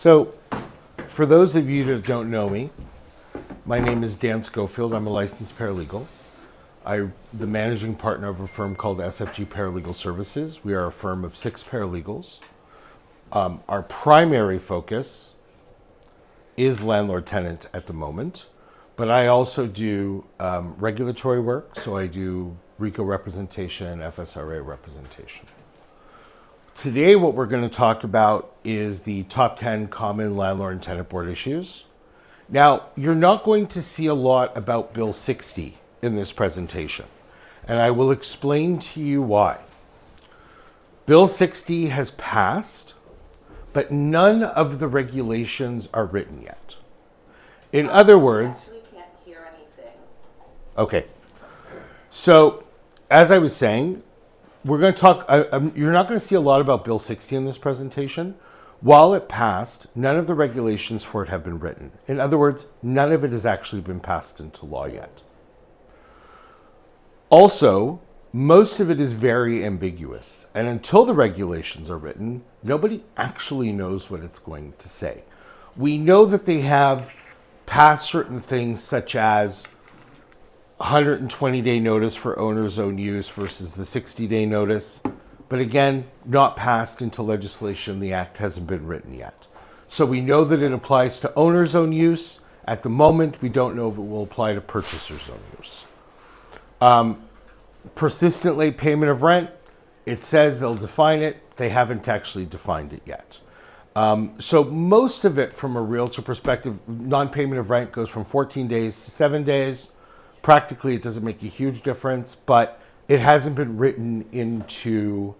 So, for those of you that don't know me, my name is Dan Schofield. I'm a licensed paralegal. I'm the managing partner of a firm called SFG Paralegal Services. We are a firm of 6 paralegals. Our primary focus is landlord-tenant at the moment, but I also do regulatory work, so I do RICO representation, FSRA representation. Today what we're going to talk about is the top 10 common landlord and tenant board issues. Now, you're not going to see a lot about Bill 60 in this presentation, and I will explain to you why. Bill 60 has passed, but none of the regulations are written yet. In other words... We can't hear anything. Okay. So, as I was saying, we're going to talk... you're not going to see a lot about Bill 60 in this presentation. While it passed, none of the regulations for it have been written. In other words, none of it has actually been passed into law yet. Also, most of it is very ambiguous, and until the regulations are written, nobody actually knows what it's going to say. We know that they have passed certain things such as 120-day notice for owner's own use versus the 60-day notice, but again, not passed until legislation, the act hasn't been written yet. So we know that it applies to owner's own use. At the moment, we don't know if it will apply to purchaser's own use. Persistent late payment of rent, it says they'll define it. They haven't actually defined it yet. So most of it from a realtor perspective, non-payment of rent goes from 14 days to 7 days. Practically, it doesn't make a huge difference, but it hasn't been written into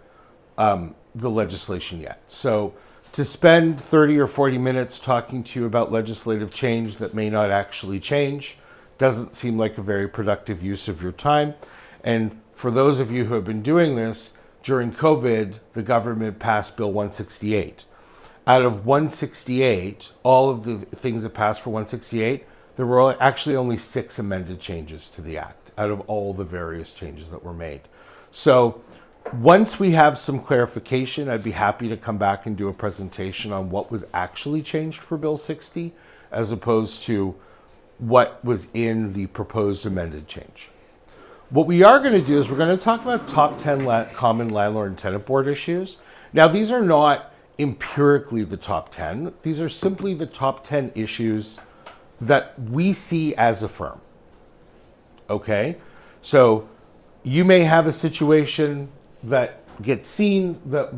the legislation yet. So to spend 30 or 40 minutes talking to you about legislative change that may not actually change doesn't seem like a very productive use of your time. And for those of you who have been doing this, during COVID, the government passed Bill 168. Out of 168, all of the things that passed for 168, there were actually only 6 amended changes to the act out of all the various changes that were made. So once we have some clarification, I'd be happy to come back and do a presentation on what was actually changed for Bill 60 as opposed to what was in the proposed amended change. What we are going to do is we're going to talk about top 10 common landlord and tenant board issues. Now, these are not empirically the top 10. These are simply the top 10 issues that we see as a firm. Okay? So you may have a situation that gets seen that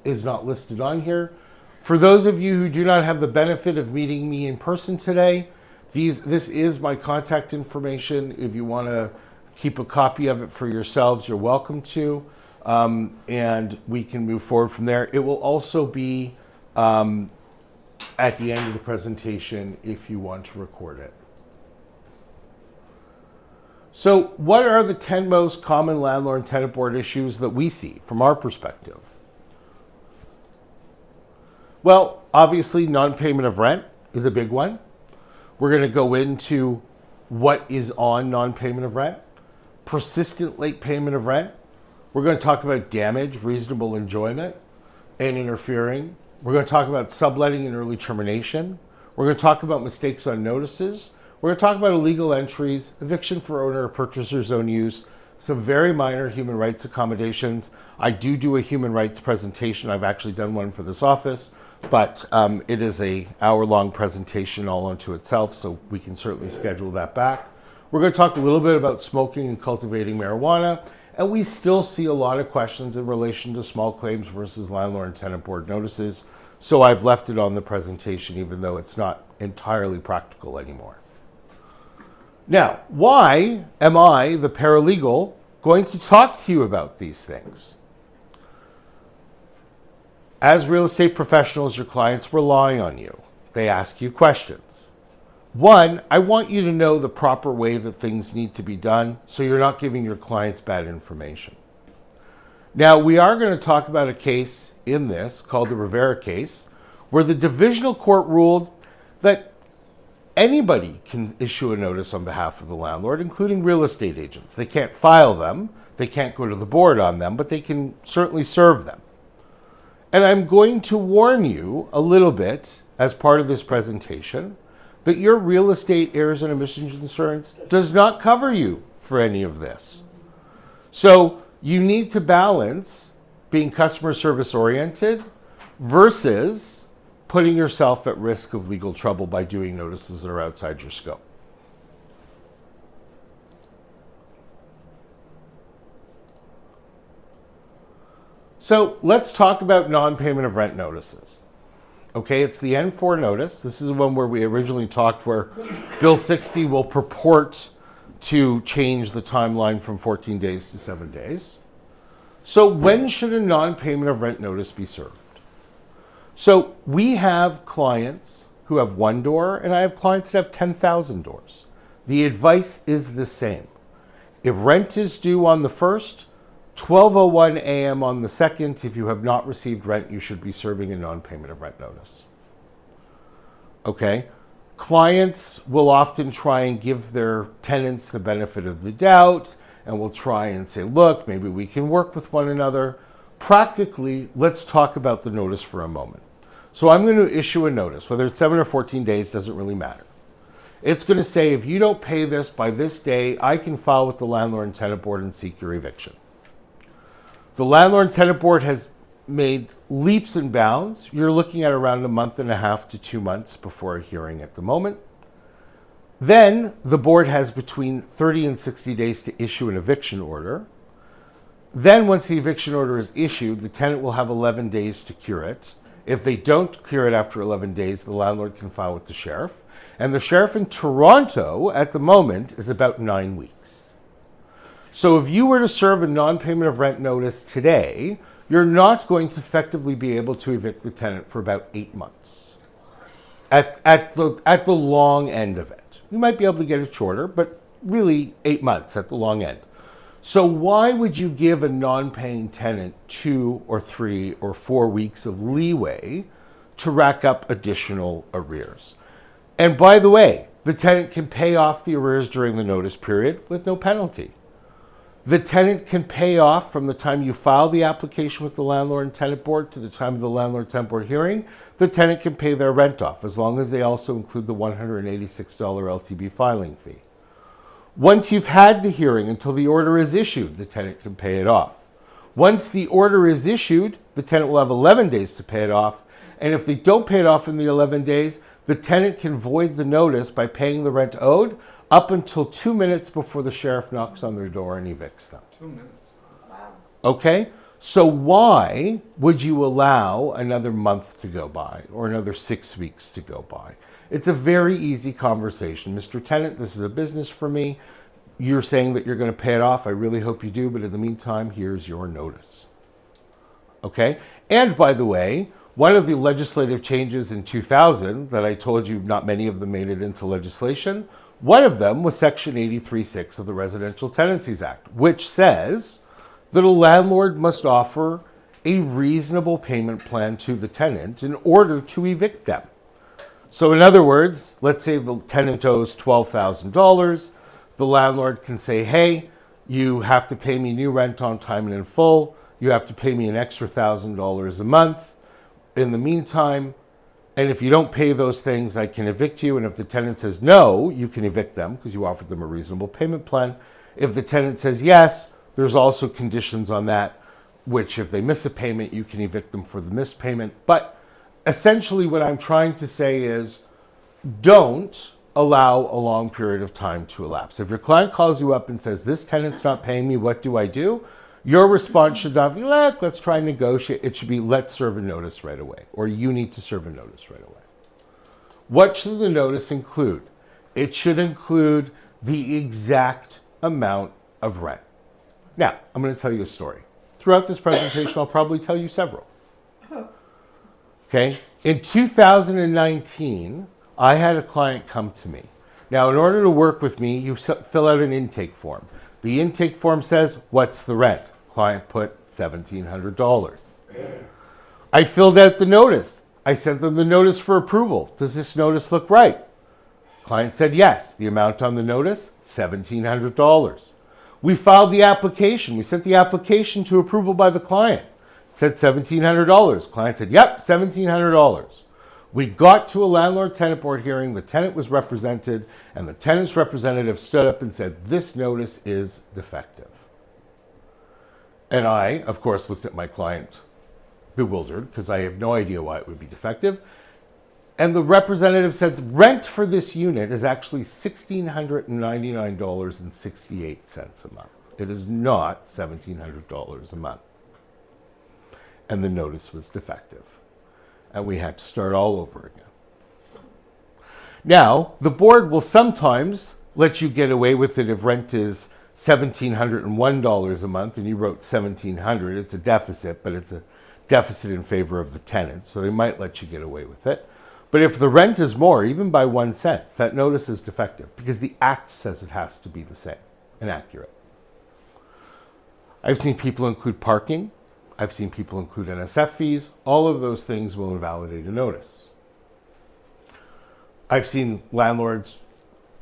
is not listed on here. For those of you who do not have the benefit of meeting me in person today, this is my contact information. If you want to keep a copy of it for yourselves, you're welcome to, and we can move forward from there. It will also be at the end of the presentation if you want to record it. So what are the 10 most common landlord and tenant board issues that we see from our perspective? Well, obviously, non-payment of rent is a big one. We're going to go into what is on non-payment of rent, persistent late payment of rent. We're going to talk about damage, reasonable enjoyment, and interfering. We're going to talk about subletting and early termination. We're going to talk about mistakes on notices. We're going to talk about illegal entries, eviction for owner or purchaser's own use, some very minor human rights accommodations. I do a human rights presentation. I've actually done one for this office, but it is an hour-long presentation all unto itself, so we can certainly schedule that back. We're going to talk a little bit about smoking and cultivating marijuana, and we still see a lot of questions in relation to small claims versus landlord and tenant board notices, so I've left it on the presentation even though it's not entirely practical anymore. Now, why am I, the paralegal, going to talk to you about these things? As real estate professionals, your clients rely on you. They ask you questions. One, I want you to know the proper way that things need to be done so you're not giving your clients bad information. Now, we are going to talk about a case in this called the Rivera case where the divisional court ruled that anybody can issue a notice on behalf of the landlord, including real estate agents. They can't file them, they can't go to the board on them, but they can certainly serve them. And I'm going to warn you a little bit as part of this presentation that your real estate errors and omissions insurance does not cover you for any of this. So you need to balance being customer service oriented versus putting yourself at risk of legal trouble by doing notices that are outside your scope. So let's talk about non-payment of rent notices. Okay, it's the N4 notice. This is the one where we originally talked where Bill 60 will purport to change the timeline from 14 days to 7 days. So when should a non-payment of rent notice be served? So we have clients who have one door, and I have clients that have 10,000 doors. The advice is the same. If rent is due on the 1st, 12:01 a.m. on the 2nd, if you have not received rent, you should be serving a non-payment of rent notice. Okay? Clients will often try and give their tenants the benefit of the doubt and will try and say, look, maybe we can work with one another. Practically, let's talk about the notice for a moment. So I'm going to issue a notice, whether it's 7 or 14 days, doesn't really matter. It's going to say, if you don't pay this by this day, I can file with the Landlord and Tenant Board and seek your eviction. The Landlord and Tenant Board has made leaps and bounds. You're looking at around a month and a half to 2 months before a hearing at the moment. Then the board has between 30 and 60 days to issue an eviction order. Then once the eviction order is issued, the tenant will have 11 days to cure it. If they don't cure it after 11 days, the landlord can file with the sheriff. And the sheriff in Toronto at the moment is about 9 weeks. So if you were to serve a non-payment of rent notice today, you're not going to effectively be able to evict the tenant for about 8 months at the long end of it. You might be able to get it shorter, but really 8 months at the long end. So why would you give a non-paying tenant 2 or 3 or 4 weeks of leeway to rack up additional arrears? And by the way, the tenant can pay off the arrears during the notice period with no penalty. The tenant can pay off from the time you file the application with the Landlord and Tenant Board to the time of the Landlord and Tenant Board hearing. The tenant can pay their rent off as long as they also include the $186 LTB filing fee. Once you've had the hearing until the order is issued, the tenant can pay it off. Once the order is issued, the tenant will have 11 days to pay it off. And if they don't pay it off in the 11 days, the tenant can void the notice by paying the rent owed up until 2 minutes before the sheriff knocks on their door and evicts them. 2 minutes. Wow. Okay? So why would you allow another month to go by or another 6 weeks to go by? It's a very easy conversation. Mr. Tenant, this is a business for me. You're saying that you're going to pay it off. I really hope you do, but in the meantime, here's your notice. Okay? And by the way, one of the legislative changes in 2000 that I told you not many of them made it into legislation, one of them was Section 83(6) of the Residential Tenancies Act, which says that a landlord must offer a reasonable payment plan to the tenant in order to evict them. So in other words, let's say the tenant owes $12,000. The landlord can say, hey, you have to pay me new rent on time and in full. You have to pay me an extra $1,000 a month. In the meantime, and if you don't pay those things, I can evict you. And if the tenant says no, you can evict them because you offered them a reasonable payment plan. If the tenant says yes, there's also conditions on that, which if they miss a payment, you can evict them for the missed payment. But essentially what I'm trying to say is don't allow a long period of time to elapse. If your client calls you up and says, this tenant's not paying me, what do I do? Your response should not be, let's try and negotiate. It should be, let's serve a notice right away, or you need to serve a notice right away. What should the notice include? It should include the exact amount of rent. Now, I'm going to tell you a story. Throughout this presentation, I'll probably tell you several. Okay? In 2019, I had a client come to me. Now, in order to work with me, you fill out an intake form. The intake form says, what's the rent? Client put $1,700. I filled out the notice. I sent them the notice for approval. Does this notice look right? Client said yes. The amount on the notice, $1,700. We filed the application. We sent the application to approval by the client. Said $1,700. Client said, yep, $1,700. We got to a landlord-tenant board hearing. The tenant was represented, and the tenant's representative stood up and said, this notice is defective. And I, of course, looked at my client bewildered because I have no idea why it would be defective. And the representative said the rent for this unit is actually $1,699.68 a month. It is not $1,700 a month. And the notice was defective. And we had to start all over again. Now, the board will sometimes let you get away with it if rent is $1,701 a month and you wrote $1,700. It's a deficit, but it's a deficit in favor of the tenant. So they might let you get away with it. But if the rent is more, even by 1 cent, that notice is defective because the act says it has to be the same and accurate. I've seen people include parking. I've seen people include NSF fees. All of those things will invalidate a notice. I've seen landlords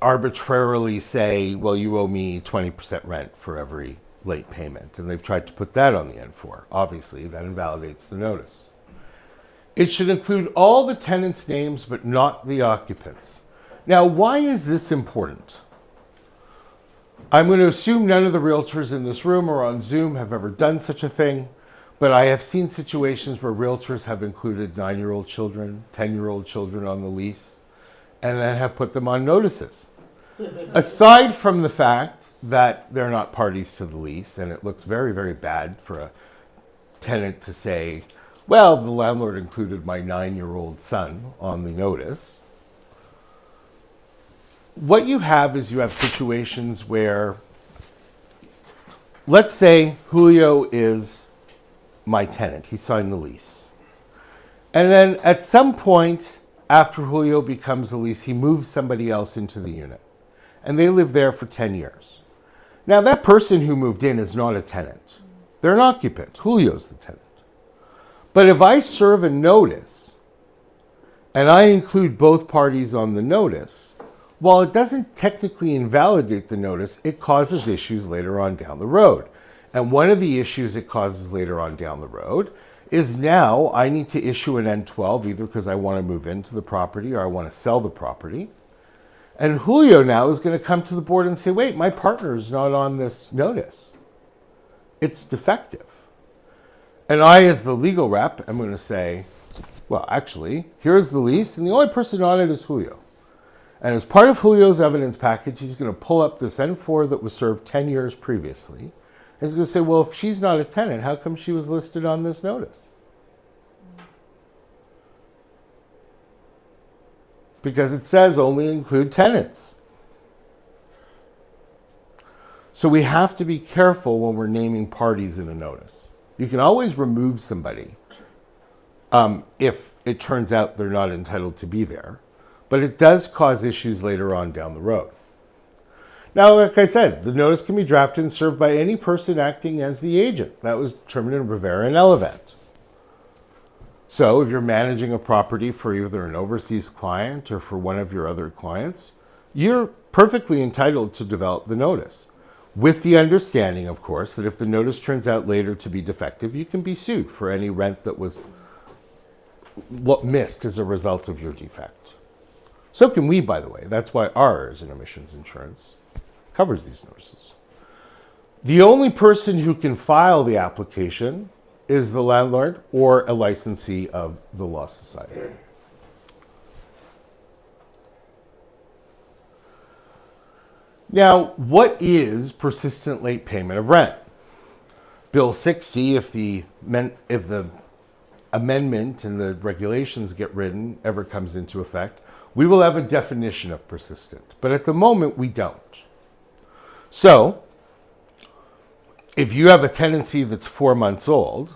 arbitrarily say, well, you owe me 20% rent for every late payment. And they've tried to put that on the N4. Obviously, that invalidates the notice. It should include all the tenants' names, but not the occupants. Now, why is this important? I'm going to assume none of the realtors in this room or on Zoom have ever done such a thing. But I have seen situations where realtors have included 9-year-old children, 10-year-old children on the lease, and then have put them on notices. Aside from the fact that they're not parties to the lease, and it looks very, very bad for a tenant to say, well, the landlord included my 9-year-old son on the notice. What you have is you have situations where, let's say Julio is my tenant. He signed the lease. And then at some point after Julio becomes the lease, he moves somebody else into the unit. And they live there for 10 years. Now that person who moved in is not a tenant. They're an occupant. Julio's the tenant. But if I serve a notice and I include both parties on the notice, while it doesn't technically invalidate the notice, it causes issues later on down the road. And one of the issues it causes later on down the road is now I need to issue an N12 either because I want to move into the property or I want to sell the property. And Julio now is going to come to the board and say, wait, my partner is not on this notice. It's defective. And I, as the legal rep, am going to say, well, actually, here's the lease and the only person on it is Julio. And as part of Julio's evidence package, he's going to pull up this N4 that was served 10 years previously. He's going to say, well, if she's not a tenant, how come she was listed on this notice? Because it says only include tenants. So we have to be careful when we're naming parties in a notice. You can always remove somebody if it turns out they're not entitled to be there. But it does cause issues later on down the road. Now, like I said, the notice can be drafted and served by any person acting as the agent. That was determined in Rivera and Elevant. So if you're managing a property for either an overseas client or for one of your other clients, you're perfectly entitled to develop the notice. With the understanding, of course, that if the notice turns out later to be defective, you can be sued for any rent that was missed as a result of your defect. So can we, by the way. That's why ours in emissions insurance covers these notices. The only person who can file the application is the landlord or a licensee of the Law Society. Now, what is persistent late payment of rent? Bill 60, if the amendment and the regulations get written, ever comes into effect, we will have a definition of persistent. But at the moment, we don't. So, if you have a tenancy that's 4 months old,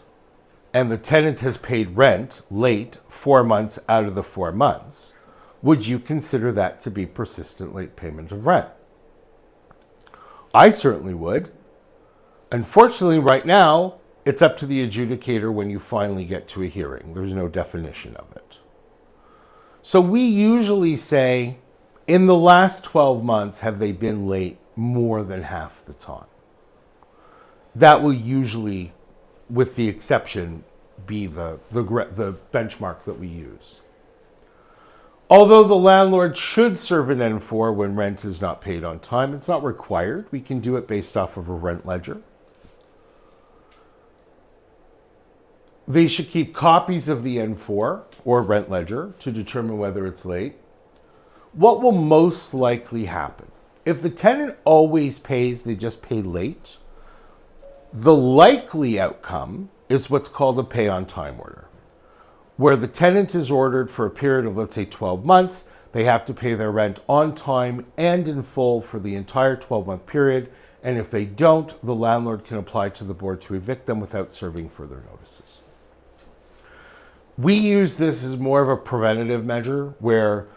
and the tenant has paid rent late 4 months out of the 4 months, would you consider that to be persistent late payment of rent? I certainly would. Unfortunately, right now, it's up to the adjudicator when you finally get to a hearing. There's no definition of it. So we usually say, in the last 12 months, have they been late more than half the time? That will usually with the exception be the benchmark that we use. Although the landlord should serve an N4 when rent is not paid on time, it's not required. We can do it based off of a rent ledger. They should keep copies of the N4 or rent ledger to determine whether it's late. What will most likely happen? If the tenant always pays, they just pay late, the likely outcome is what's called a pay on time order, where the tenant is ordered for a period of, let's say, 12 months. They have to pay their rent on time and in full for the entire 12-month period. And if they don't, the landlord can apply to the board to evict them without serving further notices. We use this as more of a preventative measure where,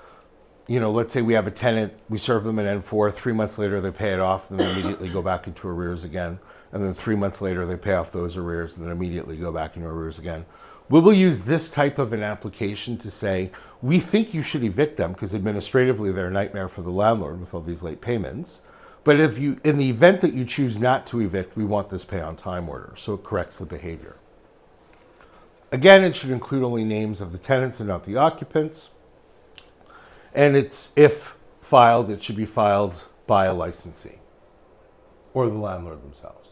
let's say we have a tenant, we serve them an N4, 3 months later they pay it off, and then immediately go back into arrears again. And then 3 months later they pay off those arrears and then immediately go back into arrears again. We will use this type of an application to say, we think you should evict them because administratively they're a nightmare for the landlord with all these late payments. But in the event that you choose not to evict, we want this pay on time order, so it corrects the behavior. Again, it should include only names of the tenants and not the occupants. And if filed, it should be filed by a licensee or the landlord themselves.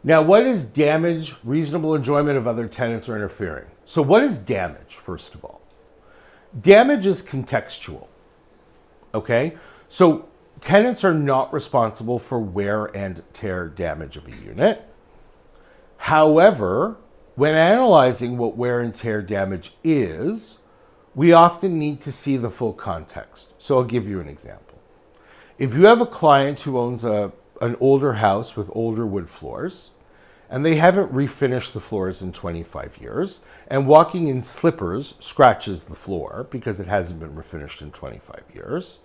Now, what is damage, reasonable enjoyment of other tenants or interfering? So what is damage, first of all? Damage is contextual, okay? So tenants are not responsible for wear and tear damage of a unit. However, when analyzing what wear and tear damage is, we often need to see the full context. So I'll give you an example. If you have a client who owns an older house with older wood floors, and they haven't refinished the floors in 25 years, and walking in slippers scratches the floor because it hasn't been refinished in 25 years,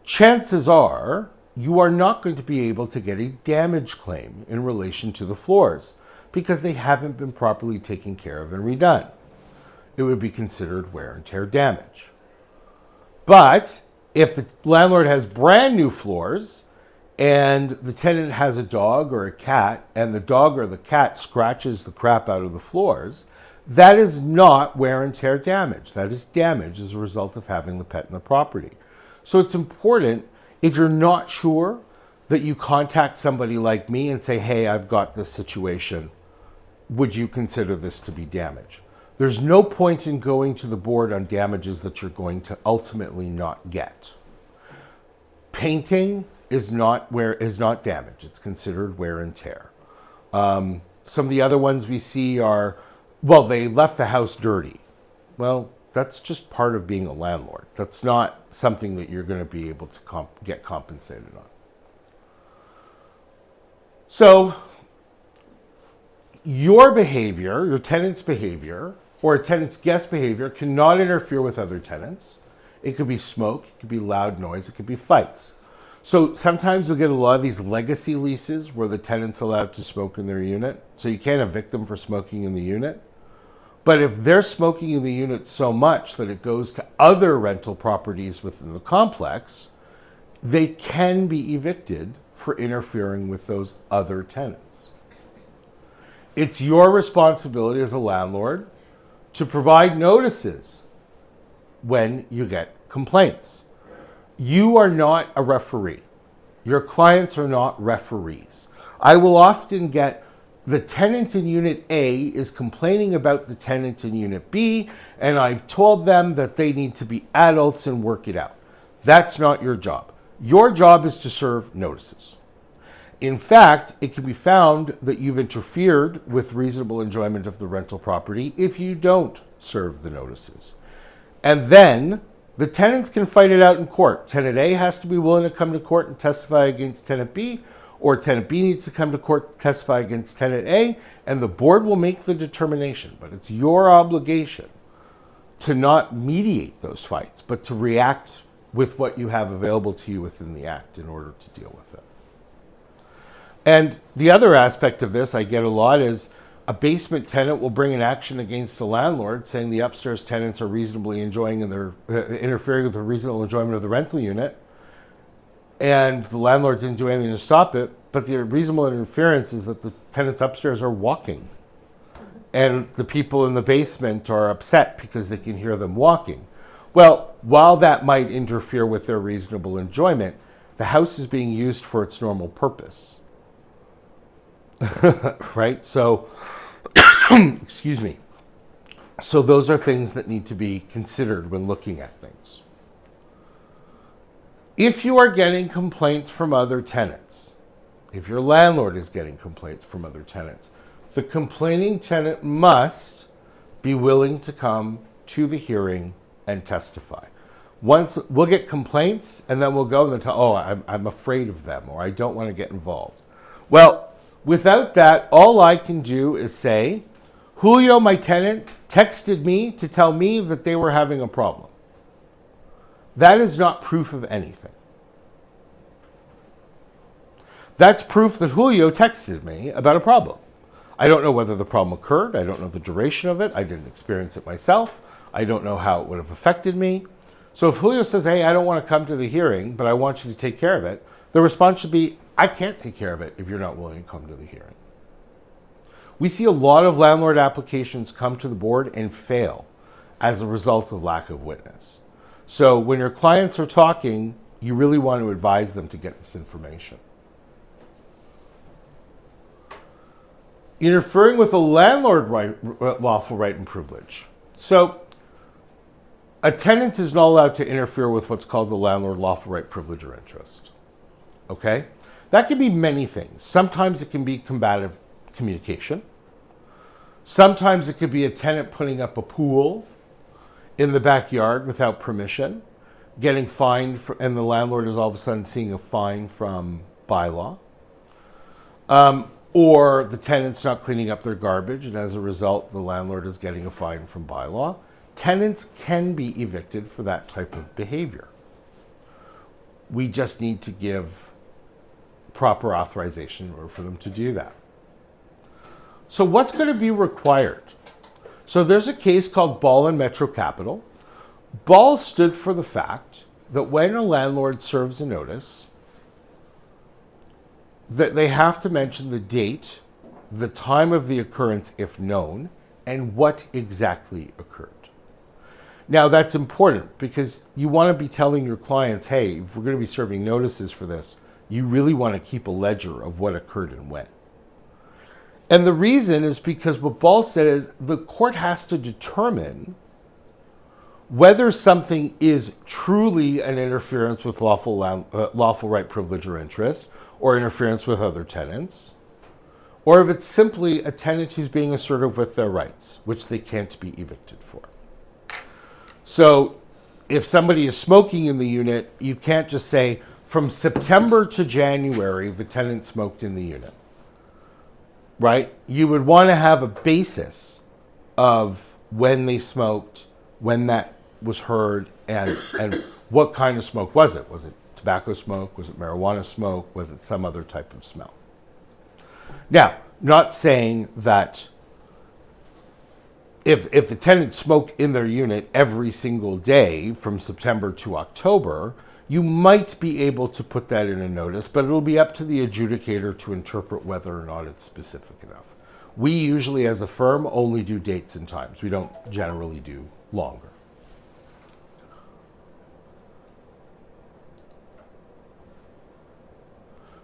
chances are you are not going to be able to get a damage claim in relation to the floors because they haven't been properly taken care of and redone. It would be considered wear and tear damage. But if the landlord has brand new floors and the tenant has a dog or a cat and the dog or the cat scratches the crap out of the floors, that is not wear and tear damage. That is damage as a result of having the pet in the property. So it's important, if you're not sure, that you contact somebody like me and say, hey, I've got this situation. Would you consider this to be damage? There's no point in going to the board on damages that you're going to ultimately not get. Painting is not damage. It's considered wear and tear. Some of the other ones we see are, well, they left the house dirty. Well, that's just part of being a landlord. That's not something that you're going to be able to get compensated on. So your behavior, your tenant's behavior, or a tenant's guest behavior cannot interfere with other tenants. It could be smoke, it could be loud noise, it could be fights. So sometimes you'll get a lot of these legacy leases where the tenant's allowed to smoke in their unit. So you can't evict them for smoking in the unit. But if they're smoking in the unit so much that it goes to other rental properties within the complex, they can be evicted for interfering with those other tenants. It's your responsibility as a landlord to provide notices when you get complaints. You are not a referee. Your clients are not referees. I will often get the tenant in Unit A is complaining about the tenant in Unit B, and I've told them that they need to be adults and work it out. That's not your job. Your job is to serve notices. In fact, it can be found that you've interfered with reasonable enjoyment of the rental property if you don't serve the notices. And then the tenants can fight it out in court. Tenant A has to be willing to come to court and testify against tenant B, or tenant B needs to come to court and testify against tenant A, and the board will make the determination. But it's your obligation to not mediate those fights, but to react with what you have available to you within the Act in order to deal with it. And the other aspect of this I get a lot is a basement tenant will bring an action against the landlord saying the upstairs tenants are reasonably enjoying and they're interfering with the reasonable enjoyment of the rental unit, and the landlord didn't do anything to stop it. but the reasonable interference is that the tenants upstairs are walking. And the people in the basement are upset because they can hear them walking. Well, while that might interfere with their reasonable enjoyment, the house is being used for its normal purpose. Right? So, excuse me. So those are things that need to be considered when looking at things. If you are getting complaints from other tenants, if your landlord is getting complaints from other tenants, the complaining tenant must be willing to come to the hearing and testify. Once we'll get complaints, and then we'll go and they'll tell, oh, I'm afraid of them, or I don't want to get involved. Well, without that, all I can do is say, Julio, my tenant, texted me to tell me that they were having a problem. That is not proof of anything. That's proof that Julio texted me about a problem. I don't know whether the problem occurred. I don't know the duration of it. I didn't experience it myself. I don't know how it would have affected me. So if Julio says, hey, I don't want to come to the hearing, but I want you to take care of it, the response should be, I can't take care of it if you're not willing to come to the hearing. We see a lot of landlord applications come to the board and fail as a result of lack of witness. So when your clients are talking, you really want to advise them to get this information. Interfering with a landlord lawful right and privilege. So a tenant is not allowed to interfere with what's called the landlord lawful right, privilege, or interest. Okay? That can be many things. Sometimes it can be combative communication. Sometimes it could be a tenant putting up a pool in the backyard without permission, getting fined, and the landlord is all of a sudden seeing a fine from bylaw. Or the tenant's not cleaning up their garbage, and as a result, the landlord is getting a fine from bylaw. Tenants can be evicted for that type of behavior. We just need to give proper authorization in order for them to do that. So what's going to be required? So there's a case called Ball and Metro Capital. Ball stood for the fact that when a landlord serves a notice, that they have to mention the date, the time of the occurrence if known, and what exactly occurred. Now that's important because you want to be telling your clients, hey, if we're going to be serving notices for this, you really want to keep a ledger of what occurred and when. And the reason is because what Ball said is the court has to determine whether something is truly an interference with lawful right, privilege, or interest, or interference with other tenants, or if it's simply a tenant who's being assertive with their rights, which they can't be evicted for. So if somebody is smoking in the unit, you can't just say, from September to January, the tenant smoked in the unit, right? You would want to have a basis of when they smoked, when that was heard, and what kind of smoke was it? Was it tobacco smoke? Was it marijuana smoke? Was it some other type of smell? Now, not saying that if the tenant smoked in their unit every single day from September to October, you might be able to put that in a notice, but it'll be up to the adjudicator to interpret whether or not it's specific enough. We usually, as a firm, only do dates and times. We don't generally do longer.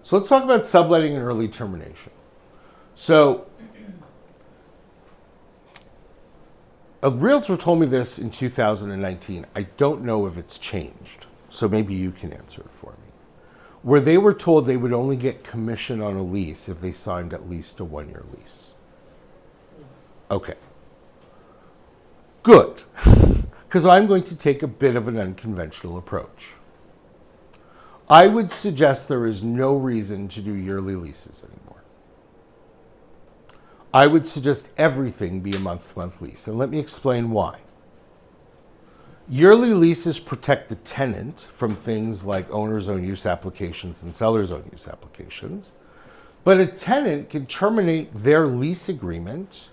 So let's talk about subletting and early termination. So a realtor told me this in 2019. I don't know if it's changed, so maybe you can answer it for me. Where they were told they would only get commission on a lease if they signed at least a 1-year lease. Okay. Good. Because I'm going to take a bit of an unconventional approach. I would suggest there is no reason to do yearly leases anymore. I would suggest everything be a month-to-month lease, and let me explain why. Yearly leases protect the tenant from things like owner's own use applications and seller's own use applications, but a tenant can terminate their lease agreement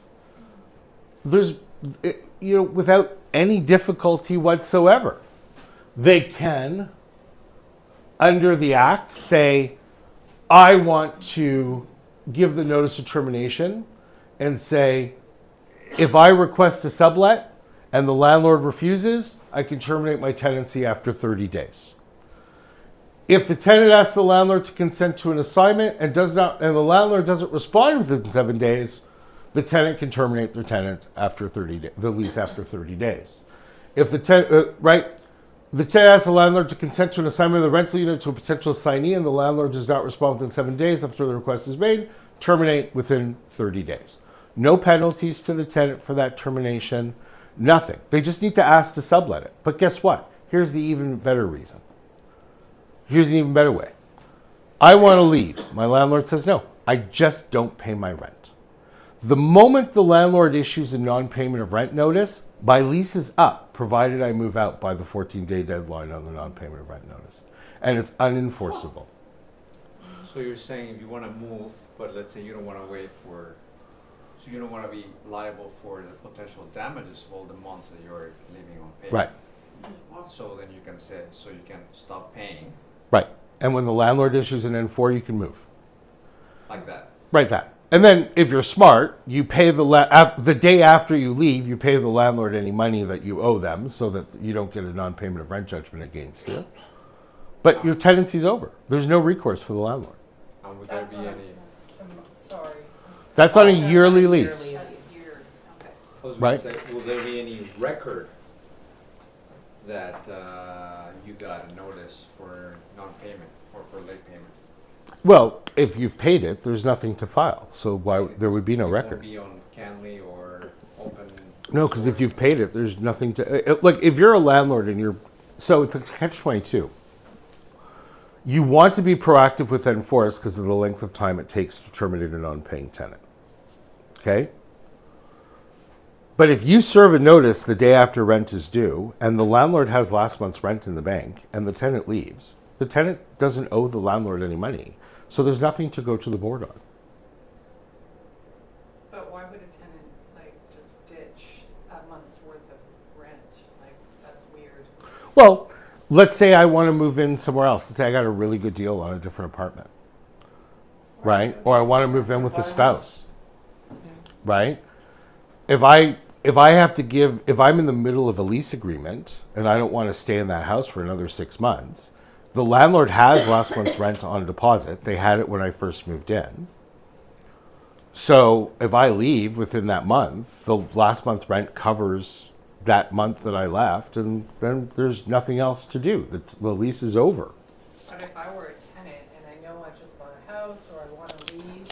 without any difficulty whatsoever. They can, under the Act, say, I want to give the notice of termination and say, if I request a sublet and the landlord refuses, I can terminate my tenancy after 30 days. If the tenant asks the landlord to consent to an assignment and the landlord doesn't respond within 7 days, the tenant can terminate their tenant after 30 days, the lease after 30 days. If the tenant, the tenant asks the landlord to consent to an assignment of the rental unit to a potential assignee and the landlord does not respond within 7 days after the request is made, terminate within 30 days. No penalties to the tenant for that termination, nothing. They just need to ask to sublet it. But guess what? Here's the even better reason. Here's an even better way. I want to leave. My landlord says, no, I just don't pay my rent. The moment the landlord issues a non-payment of rent notice, my lease is up, provided I move out by the 14-day deadline on the non-payment of rent notice. And it's unenforceable. So you're saying if you want to move, but let's say you don't want to wait for, so you don't want to be liable for the potential damages of all the months that you're living on pay. Right. So then you can say, so you can stop paying. Right. And when the landlord issues an N4, you can move. Like that. Right, that. And then if you're smart, you pay the day after you leave, you pay the landlord any money that you owe them so that you don't get a non-payment of rent judgment against you. But your tenancy's over. There's no recourse for the landlord. And would there be any? Sorry. That's on a yearly lease. Okay. I was Right. going to say, will there be any record that you got a notice for non-payment or for late payment? Well, if you've paid it, there's nothing to file. So why there would be no It record? won't be on Canley or open. No, because if you've paid it, there's nothing to. Like if you're a landlord and you're, so it's a catch-22. You want to be proactive with enforce because of the length of time it takes to terminate a non-paying tenant. Okay. But if you serve a notice the day after rent is due and the landlord has last month's rent in the bank and the tenant leaves, the tenant doesn't owe the landlord any money. So there's nothing to go to the board on. But why would a tenant just ditch a month's worth of rent? That's weird. Well, let's say I want to move in somewhere else. Let's say I got a really good deal on a different apartment, right? Or I want to move in with a spouse, right? If I'm in the middle of a lease agreement and I don't want to stay in that house for another 6 months, the landlord has last month's rent on a deposit. They had it when I first moved in. So if I leave within that month, the last month's rent covers that month that I left, and then there's nothing else to do. The lease is over. But if I were a tenant and I know I just bought a house or I want to leave,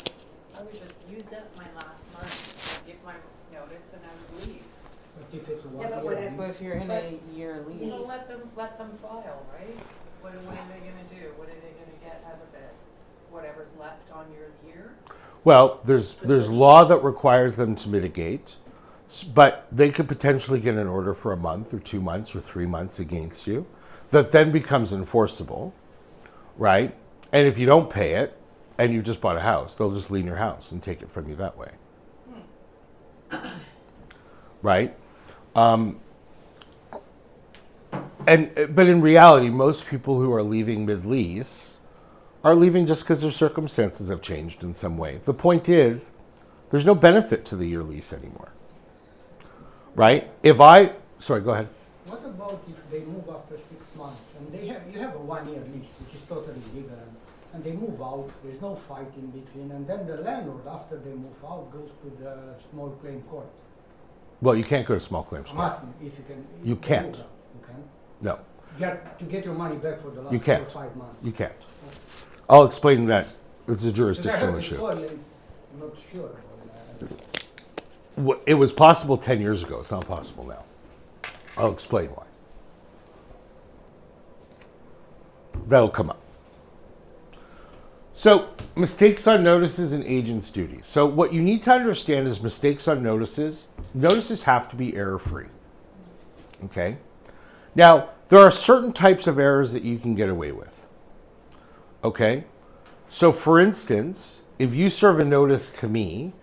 I would just use up my last month and give my notice and I would leave. But if it's Yeah, but one year, what If you're in a year lease. So let them file, right? What are they going to do? What are they going to get out of it? Whatever's left on your year? Well, there's law that requires them to mitigate, but they could potentially get an order for a month or 2 months or 3 months against you that then becomes enforceable, right? And if you don't pay it and you just bought a house, they'll just lien your house and take it from you that way. Right? But in reality, most people who are leaving mid-lease are leaving just because their circumstances have changed in some way. The point is, there's no benefit to the year lease anymore. Right? Sorry, go ahead. what about if they move after 6 months and you have a 1 year lease, which is totally legal, and they move out, there's no fight in between, and then the landlord, after they move out, goes to the small claim court. Well, you can't go to small claims I'm court. asking if you can. You can't. You can? No, To get your money back for the last You 4 or can't. 5 months. you can't. I'll explain that. It's a Because I jurisdictional heard the issue. story and I'm not sure about it. It was possible 10 years ago. It's not possible now. I'll explain why. That'll come up. So, mistakes on notices and agent's duties. So, what you need to understand is mistakes on notices have to be error-free. Okay? Now, there are certain types of errors that you can get away with. Okay? So, for instance, if you serve a notice to me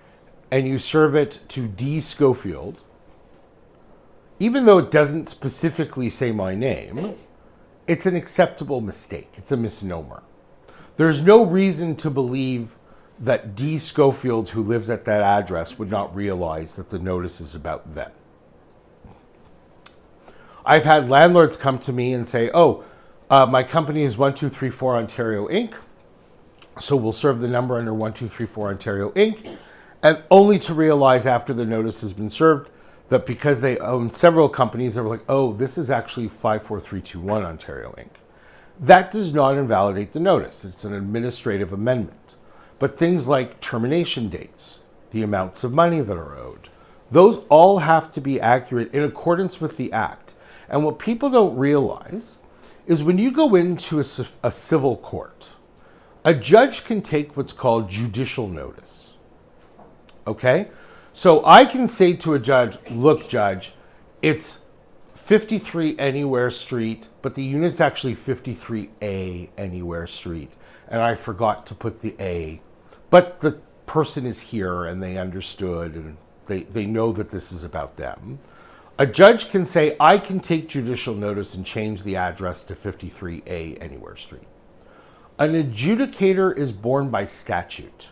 and you serve it to D. Schofield, even though it doesn't specifically say my name, it's an acceptable mistake. It's a misnomer. There's no reason to believe that D. Schofield, who lives at that address, would not realize that the notice is about them. I've had landlords come to me and say, my company is 1234 Ontario Inc., so we'll serve the number under 1234 Ontario Inc., and only to realize after the notice has been served that because they own several companies, they were like, this is actually 54321 Ontario Inc. That does not invalidate the notice. It's an administrative amendment. But things like termination dates, the amounts of money that are owed, those all have to be accurate in accordance with the Act. And what people don't realize is when you go into a civil court, a judge can take what's called judicial notice. Okay? So I can say to a judge, look, judge, it's 53 Anywhere Street, but the unit's actually 53A Anywhere Street. And I forgot to put the A. But the person is here and they understood and they know that this is about them. A judge can say, I can take judicial notice and change the address to 53A Anywhere Street. An adjudicator is born by statute.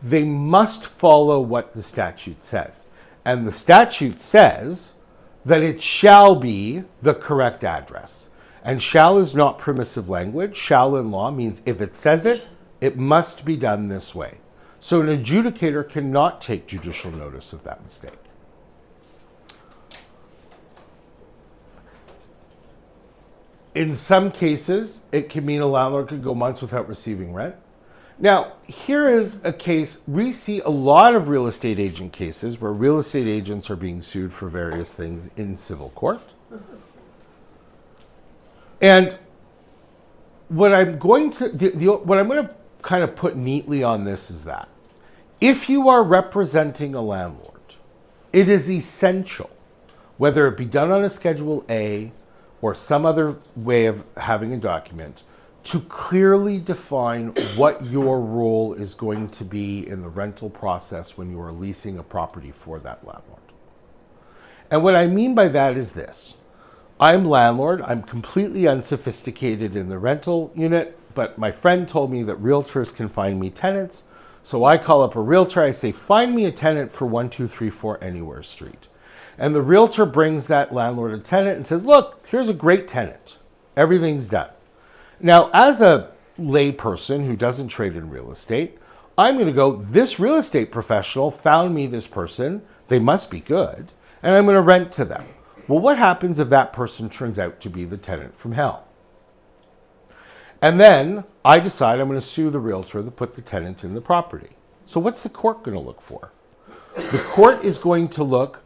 They must follow what the statute says. And the statute says that it shall be the correct address. And shall is not permissive language. Shall in law means if it says it, it must be done this way. So an adjudicator cannot take judicial notice of that mistake. In some cases, it can mean a landlord could go months without receiving rent. Now, here is a case, we see a lot of real estate agent cases where real estate agents are being sued for various things in civil court. And what I'm going to kind of put neatly on this is that if you are representing a landlord, it is essential, whether it be done on a Schedule A or some other way of having a document, to clearly define what your role is going to be in the rental process when you are leasing a property for that landlord. And what I mean by that is this. I'm landlord, I'm completely unsophisticated in the rental unit, but my friend told me that realtors can find me tenants. So I call up a realtor, I say, find me a tenant for 1234 Anywhere Street. And the realtor brings that landlord a tenant and says, look, here's a great tenant. Everything's done. Now, as a lay person who doesn't trade in real estate, I'm going to go, this real estate professional found me this person. They must be good. And I'm going to rent to them. Well, what happens if that person turns out to be the tenant from hell? And then I decide I'm going to sue the realtor that put the tenant in the property. So what's the court going to look for? The court is going to look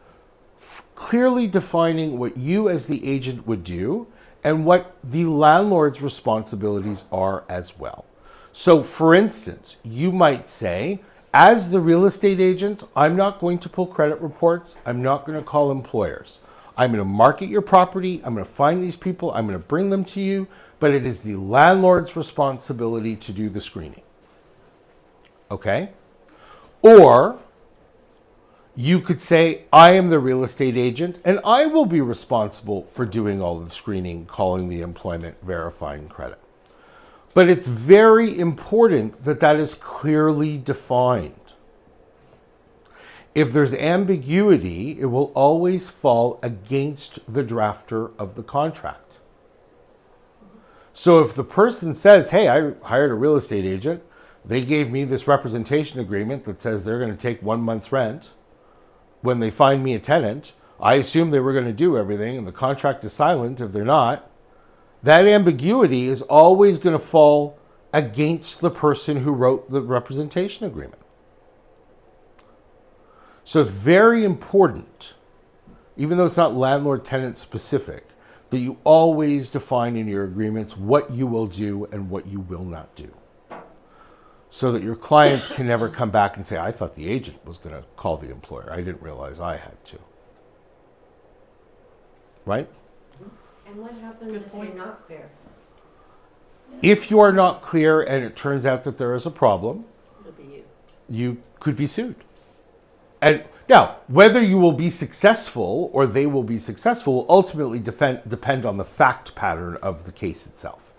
clearly defining what you as the agent would do and what the landlord's responsibilities are as well. So for instance, you might say, as the real estate agent, I'm not going to pull credit reports. I'm not going to call employers. I'm going to market your property. I'm going to find these people. I'm going to bring them to you. But it is the landlord's responsibility to do the screening. Okay? Or you could say, I am the real estate agent and I will be responsible for doing all the screening, calling the employment, verifying credit. But it's very important that that is clearly defined. If there's ambiguity, it will always fall against the drafter of the contract. So if the person says, hey, I hired a real estate agent, they gave me this representation agreement that says they're going to take 1 month's rent. When they find me a tenant, I assume they were going to do everything and the contract is silent if they're not. That ambiguity is always going to fall against the person who wrote the representation agreement. So it's very important, even though it's not landlord-tenant specific, that you always define in your agreements what you will do and what you will not do. So that your clients can never come back and say, I thought the agent was going to call the employer. I didn't realize I had to. Right? And what happens if you're not clear? If you are not clear and it turns out that there is a problem, It'll be you. you could be sued. And now, whether you will be successful or they will be successful will ultimately depend on the fact pattern of the case itself.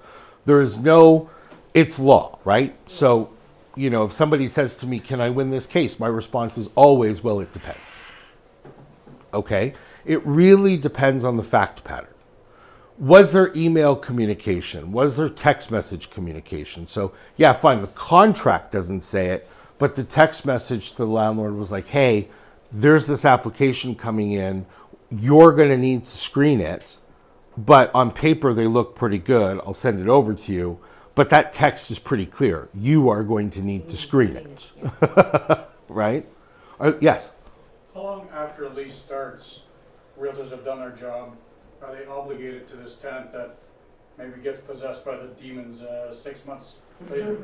There is no, it's law, right? So, you know, if somebody says to me, can I win this case? My response is always, well, it depends. Okay? It really depends on the fact pattern. Was there email communication? Was there text message communication? So, yeah, fine, the contract doesn't say it, but the text message to the landlord was like, hey, there's this application coming in. You're going to need to screen it, but on paper they look pretty good. I'll send it over to you. But that text is pretty clear. You are going to need to screen it. Right? Yes? How long after a lease starts, realtors have done their job, are they obligated to this tenant that maybe gets possessed by the demons 6 months later?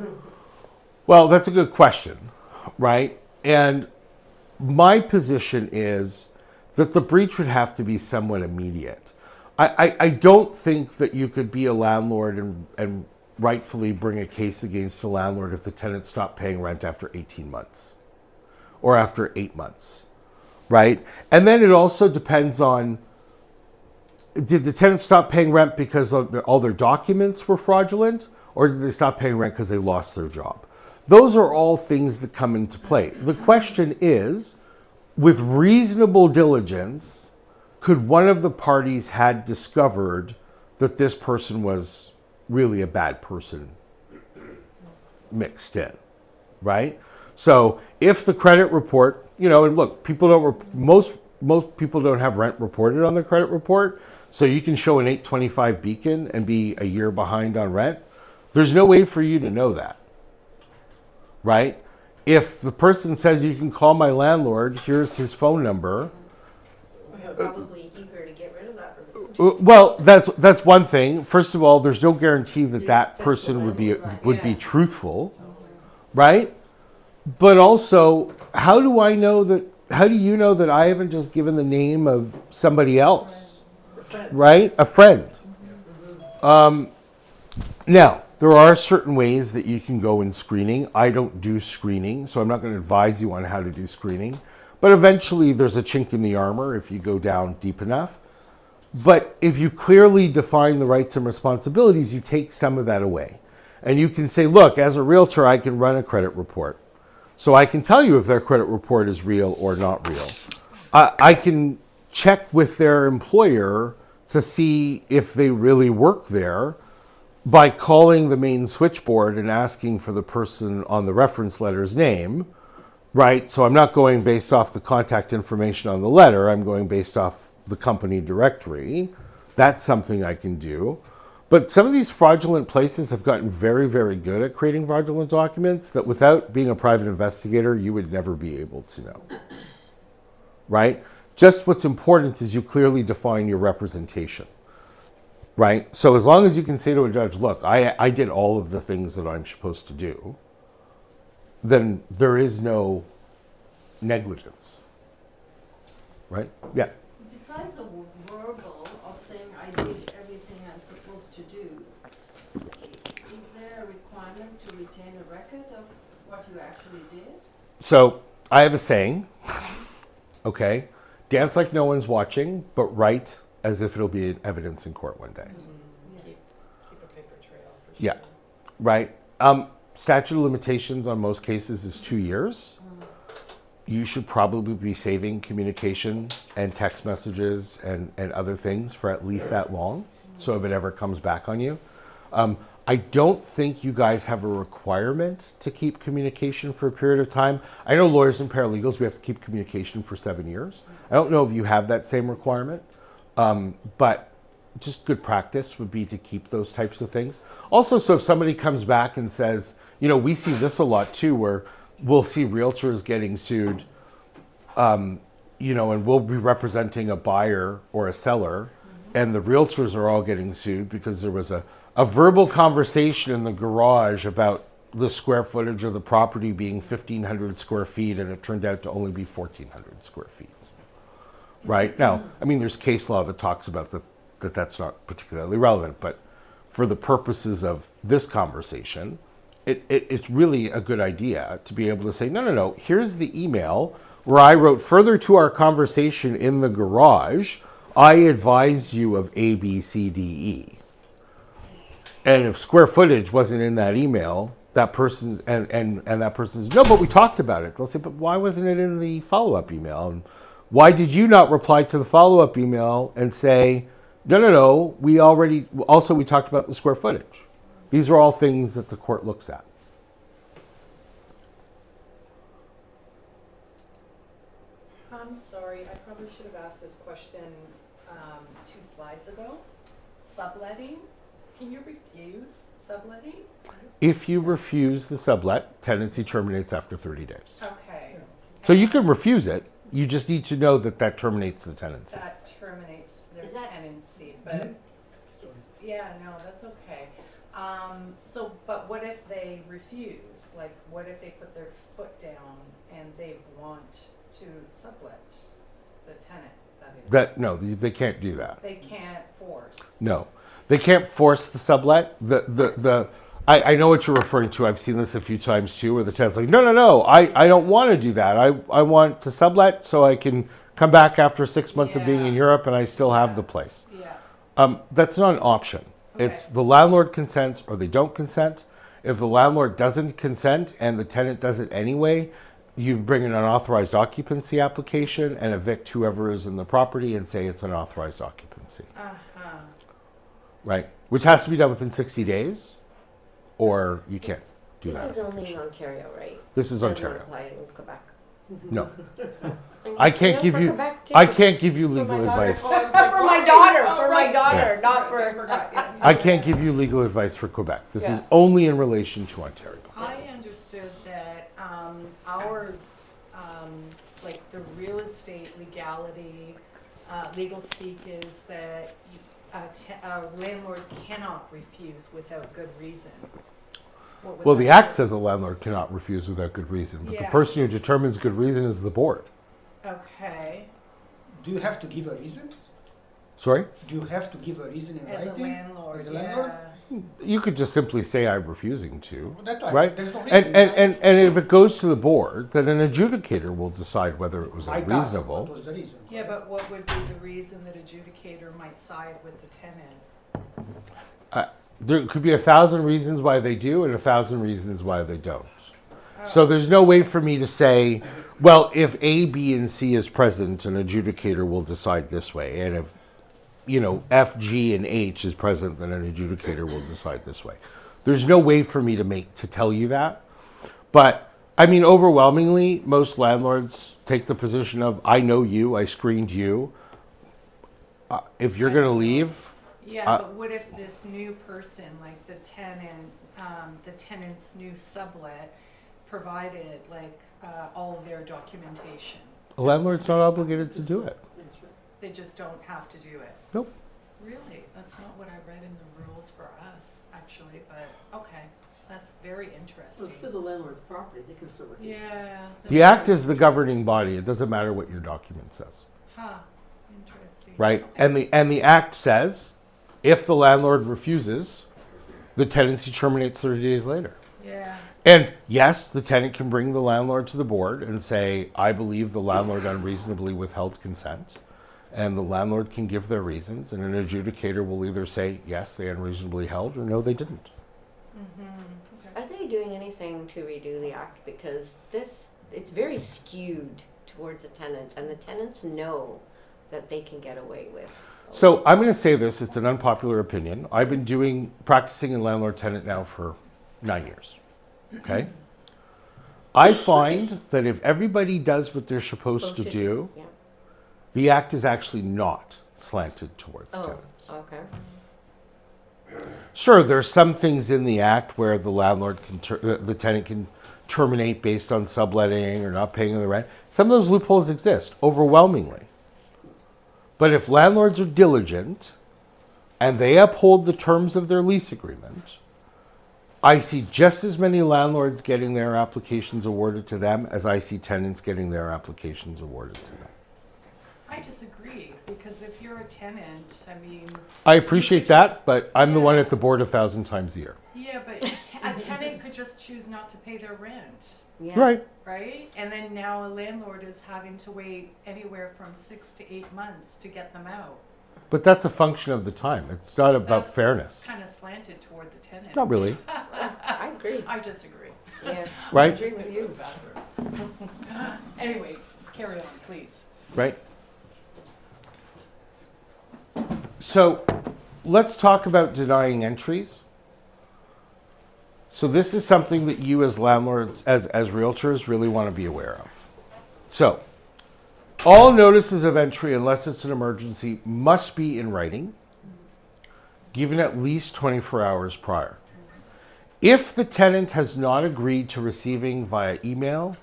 Well, that's a good question, right? And my position is that the breach would have to be somewhat immediate. I don't think that you could be a landlord and rightfully bring a case against the landlord if the tenant stopped paying rent after 18 months or after 8 months, right? And then it also depends on, did the tenant stop paying rent because all their documents were fraudulent, or did they stop paying rent because they lost their job? Those are all things that come into play. The question is, with reasonable diligence, could one of the parties had discovered that this person was really a bad person mixed in, right? So if the credit report, you know, and look, people don't, most people don't have rent reported on their credit report, so you can show an 825 beacon and be a year behind on rent. There's no way for you to know that, right? If the person says you can call my landlord, here's his phone number. They're probably eager to get rid of that person. Well, that's one thing. First of all, there's no guarantee that that person would be truthful, right? But also, how do you know that I haven't just given the name of somebody else, right? A friend. Now, there are certain ways that you can go in screening. I don't do screening, so I'm not going to advise you on how to do screening. But eventually, there's a chink in the armor if you go down deep enough. But if you clearly define the rights and responsibilities, you take some of that away. And you can say, look, as a realtor, I can run a credit report. So I can tell you if their credit report is real or not real. I can check with their employer to see if they really work there by calling the main switchboard and asking for the person on the reference letter's name, right? So I'm not going based off the contact information on the letter. I'm going based off the company directory. That's something I can do. But some of these fraudulent places have gotten very, very good at creating fraudulent documents that without being a private investigator, you would never be able to know, right? Just what's important is you clearly define your representation, right? So as long as you can say to a judge, look, I did all of the things that I'm supposed to do, then there is no negligence, right? Yeah. Besides the verbal of saying I did everything I'm supposed to do, is there a requirement to retain a record of what you actually did? So I have a saying, okay, dance like no one's watching, but write as if it'll be evidence in court one day. Keep a paper trail for sure. Yeah, right. Statute of limitations on most cases is 2 years. You should probably be saving communication and text messages and other things for at least that long. So if it ever comes back on you. I don't think you guys have a requirement to keep communication for a period of time. I know lawyers and paralegals, we have to keep communication for 7 years. I don't know if you have that same requirement, but just good practice would be to keep those types of things. Also, so if somebody comes back and says, you know, we see this a lot too, where we'll see realtors getting sued, you know, and we'll be representing a buyer or a seller, and the realtors are all getting sued because there was a verbal conversation in the garage about the square footage of the property being 1,500 square feet, and it turned out to only be 1,400 square feet. Right? Now, I mean, there's case law that talks about that's not particularly relevant, but for the purposes of this conversation, it's really a good idea to be able to say, no, here's the email where I wrote further to our conversation in the garage, I advised you of A, B, C, D, E. And if square footage wasn't in that email, that person and that person says, no, but we talked about it. They'll say, but why wasn't it in the follow-up email? And why did you not reply to the follow-up email and say, no, we talked about the square footage. These are all things that the court looks at. I'm sorry, I probably should have asked this question 2 slides ago. Subletting, can you refuse subletting? If you refuse the sublet, tenancy terminates after 30 days. Okay. So you can refuse it. You just need to know that that terminates the tenancy. That terminates their Is that- tenancy, but, yeah, no, that's okay. But what if they refuse? Like, what if they put their foot down and they want to sublet the tenant, that is? No, they can't do that. They can't force. No, they can't force the sublet. I know what you're referring to. I've seen this a few times too, where the tenant's like, no, I don't want to do that. I want to sublet so I can come back after 6 months of being in Yeah. Europe and I still have the place. Yeah. That's not an option. Okay. It's the landlord consents or they don't consent. If the landlord doesn't consent and the tenant does it anyway, you bring an unauthorized occupancy application and evict whoever is in the property and say it's an authorized occupancy. Uh-huh. Right? Which has to be done within 60 days or you can't do This that. is only in Ontario, right? This is Doesn't Ontario. apply in Quebec. No. And I you can't know, give for you Quebec too. I can't give you For legal my daughter. advice. For my daughter, Oh, for my right. daughter, Yeah. not for. I can't give you legal advice for Quebec. This is Yeah. only in relation to Ontario. I understood that our, like the real estate legality, legal speak is that a landlord cannot refuse without good reason. What would Well, that the Act be? says a landlord cannot refuse without good reason, but the Yeah. person who determines good reason is the board. Okay, Do you have to give a reason? Sorry? Do you have to give a reason in as a writing? landlord, As a landlord? yeah. You could just simply say I'm refusing to. Well, that's right. Right? There's no reason. And if it goes to the board, then an adjudicator will decide whether it was Might ask unreasonable. What was the reason? Yeah, but what would be the reason that adjudicator might side with the tenant? There could be 1,000 reasons why they do and 1,000 reasons why they don't. So there's no way for me to say, well, if A, B, and C is present, an adjudicator will decide this way. And if, F, G, and H is present, then an adjudicator will decide this way. There's no way for me to tell you that. But, I mean, overwhelmingly, most landlords take the position of, I know you, I screened you. If you're going to leave, Yeah, but what if this new person, like the tenant's new sublet, provided like all of their documentation? a landlord's not obligated to do it. They just don't have to do it? Nope. Really? That's not what I read in the rules for us, actually, but, okay, that's very Well, interesting. it's still the landlord's property, they can still refuse. Yeah. The Act is the governing body. It doesn't matter what your document says. Huh, interesting. Right? Okay. And the Act says, if the landlord refuses, the tenancy terminates 30 days later. Yeah, And yes, the tenant can bring the landlord to the board and say, I believe the landlord unreasonably withheld consent. And the landlord can give their reasons, and an adjudicator will either say, yes, they unreasonably held, or no, they didn't. okay. Are they doing anything to redo the act? Because it's very skewed towards the tenants, and the tenants know that they can get away with. So I'm going to say this, it's an unpopular opinion. I've been practicing in landlord-tenant now for 9 years, okay? I find that if everybody does what they're supposed to do, Yeah. the Act is actually not slanted towards Oh, tenants. okay. Sure, there's some things in the Act where the landlord the tenant can terminate based on subletting or not paying the rent. Some of those loopholes exist overwhelmingly. But if landlords are diligent and they uphold the terms of their lease agreement, I see just as many landlords getting their applications awarded to them as I see tenants getting their applications awarded to them. I disagree, because if you're a tenant, I mean, I appreciate that, just- but I'm the one yeah. at the board 1,000 times a year. yeah, but a tenant could just choose not to pay their rent, Yeah. Right. right? And then now a landlord is having to wait anywhere from 6 to 8 months to get them out. But that's a function of the time. It's not about That's fairness. kind of slanted toward the tenant. Not really, I agree. I disagree. Yeah. right? I agree with you. Anyway, carry on, please. Right? So let's talk about denying entries. So this is something that you as landlords, as realtors, really want to be aware of. So all notices of entry, unless it's an emergency, must be in writing, given at least 24 hours prior. If the tenant has not agreed to receiving via email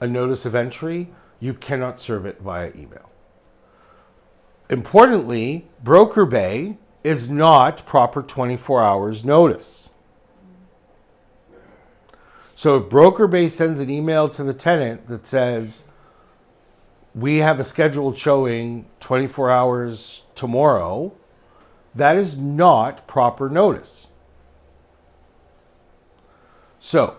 a notice of entry, you cannot serve it via email. Importantly, broker bay is not proper 24 hours notice. So if broker bay sends an email to the tenant that says, we have a scheduled showing 24 hours tomorrow, that is not proper notice. So,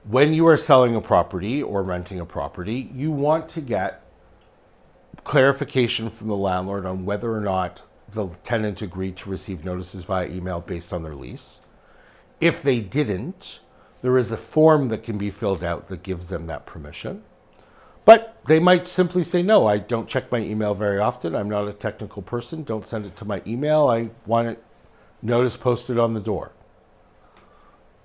when you are selling a property or renting a property, you want to get clarification from the landlord on whether or not the tenant agreed to receive notices via email based on their lease. If they didn't, there is a form that can be filled out that gives them that permission. But they might simply say, no, I don't check my email very often. I'm not a technical person. Don't send it to my email. I want it notice posted on the door.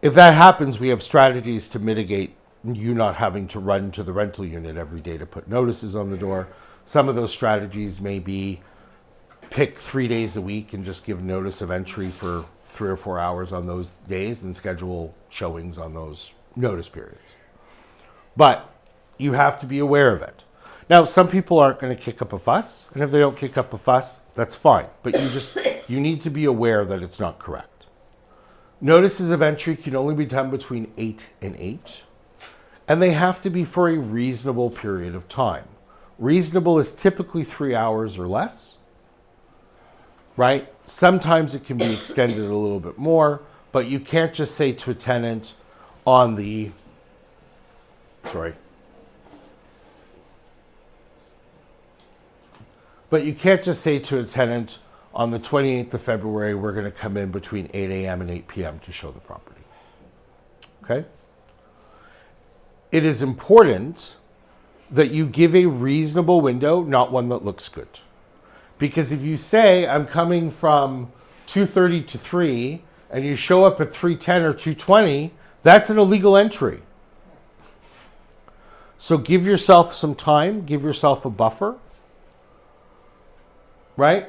If that happens, we have strategies to mitigate you not having to run to the rental unit every day to put notices on the door. Some of those strategies may be pick 3 days a week and just give notice of entry for 3 or 4 hours on those days and schedule showings on those notice periods. But you have to be aware of it. Now, some people aren't going to kick up a fuss, and if they don't kick up a fuss, that's fine. But you need to be aware that it's not correct. Notices of entry can only be done between 8 and 8, and they have to be for a reasonable period of time. Reasonable is typically 3 hours or less, right? Sometimes it can be extended a little bit more, but you can't just say to a tenant on the, but you can't just say to a tenant on the 28th of February, we're going to come in between 8 a.m. and 8 p.m. to show the property. Okay? It is important that you give a reasonable window, not one that looks good. Because if you say, I'm coming from 2:30 to 3, and you show up at 3:10 or 2:20, that's an illegal entry. So give yourself some time, give yourself a buffer, right?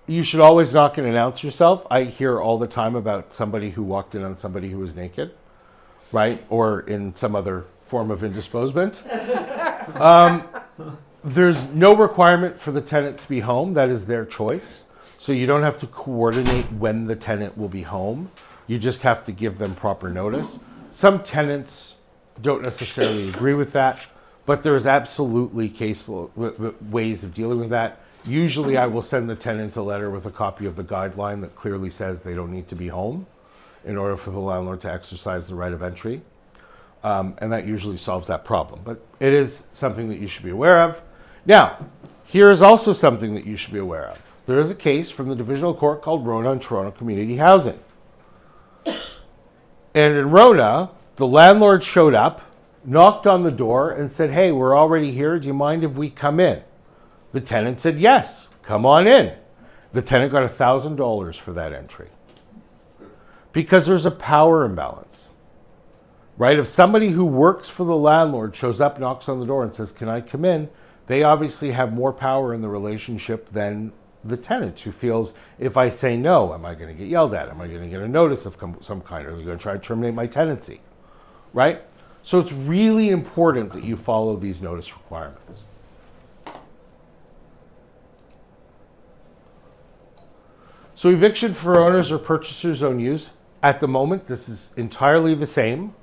You should always knock and announce yourself. I hear all the time about somebody who walked in on somebody who was naked, right? Or in some other form of indisposement. There's no requirement for the tenant to be home. That is their choice. So you don't have to coordinate when the tenant will be home. You just have to give them proper notice. Some tenants don't necessarily agree with that, but there's absolutely ways of dealing with that. Usually I will send the tenant a letter with a copy of the guideline that clearly says they don't need to be home in order for the landlord to exercise the right of entry. And that usually solves that problem. But it is something that you should be aware of. Now, here is also something that you should be aware of. There is a case from the Divisional Court called Rona and Toronto Community Housing. And in Rona, the landlord showed up, knocked on the door, and said, hey, we're already here. Do you mind if we come in? The tenant said, yes, come on in. The tenant got $1,000 for that entry. Because there's a power imbalance. Right? If somebody who works for the landlord shows up, knocks on the door, and says, can I come in? They obviously have more power in the relationship than the tenant, who feels, if I say no, am I going to get yelled at? Am I going to get a notice of some kind? Are they going to try to terminate my tenancy? Right? So it's really important that you follow these notice requirements. So eviction for owners or purchasers own use, at the moment, this is entirely the same.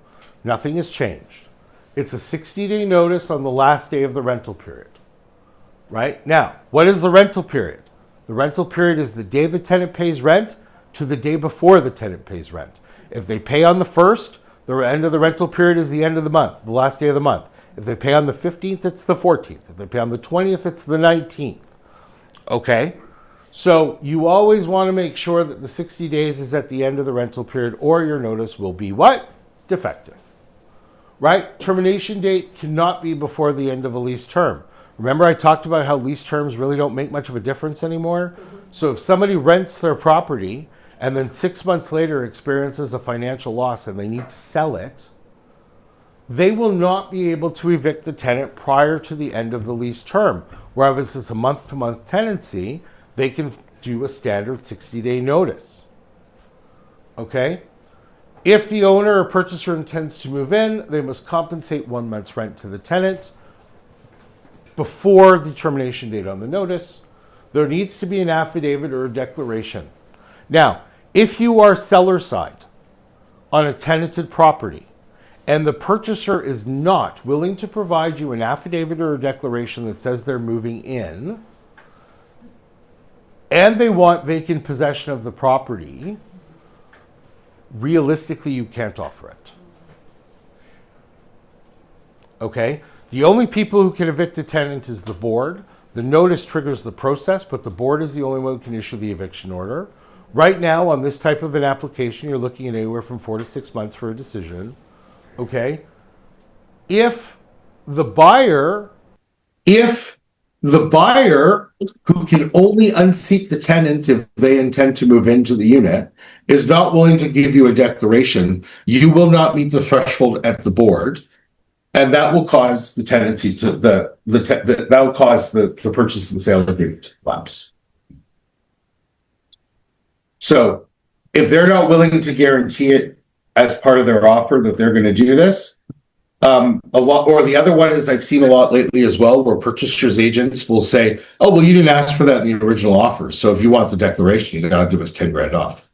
Nothing has changed. It's a 60-day notice on the last day of the rental period. Right? Now, what is the rental period? The rental period is the day the tenant pays rent to the day before the tenant pays rent. If they pay on the 1st, the end of the rental period is the end of the month, the last day of the month. If they pay on the 15th, it's the 14th. If they pay on the 20th, it's the 19th. Okay? So you always want to make sure that the 60 days is at the end of the rental period, or your notice will be what? Defective. Right? Termination date cannot be before the end of a lease term. Remember I talked about how lease terms really don't make much of a difference anymore? So if somebody rents their property and then 6 months later experiences a financial loss and they need to sell it, they will not be able to evict the tenant prior to the end of the lease term. Whereas it's a month-to-month tenancy, they can do a standard 60-day notice. Okay? If the owner or purchaser intends to move in, they must compensate 1 month's rent to the tenant before the termination date on the notice. There needs to be an affidavit or a declaration. Now, if you are seller side on a tenanted property and the purchaser is not willing to provide you an affidavit or a declaration that says they're moving in, and they want vacant possession of the property, realistically, you can't offer it. Okay? The only people who can evict a tenant is the board. The notice triggers the process, but the board is the only one who can issue the eviction order. Right now, on this type of an application, you're looking at anywhere from 4 to 6 months for a decision. Okay? If the buyer who can only unseat the tenant if they intend to move into the unit is not willing to give you a declaration, you will not meet the threshold at the board, and that will cause the tenancy to that will cause the purchase and sale agreement to lapse. So if they're not willing to guarantee it as part of their offer that they're going to do this, a lot, or the other one is I've seen a lot lately as well, where purchasers agents will say, "Oh, well, you didn't ask for that in the original offer, so if you want the declaration, you got to give us 10 grand off."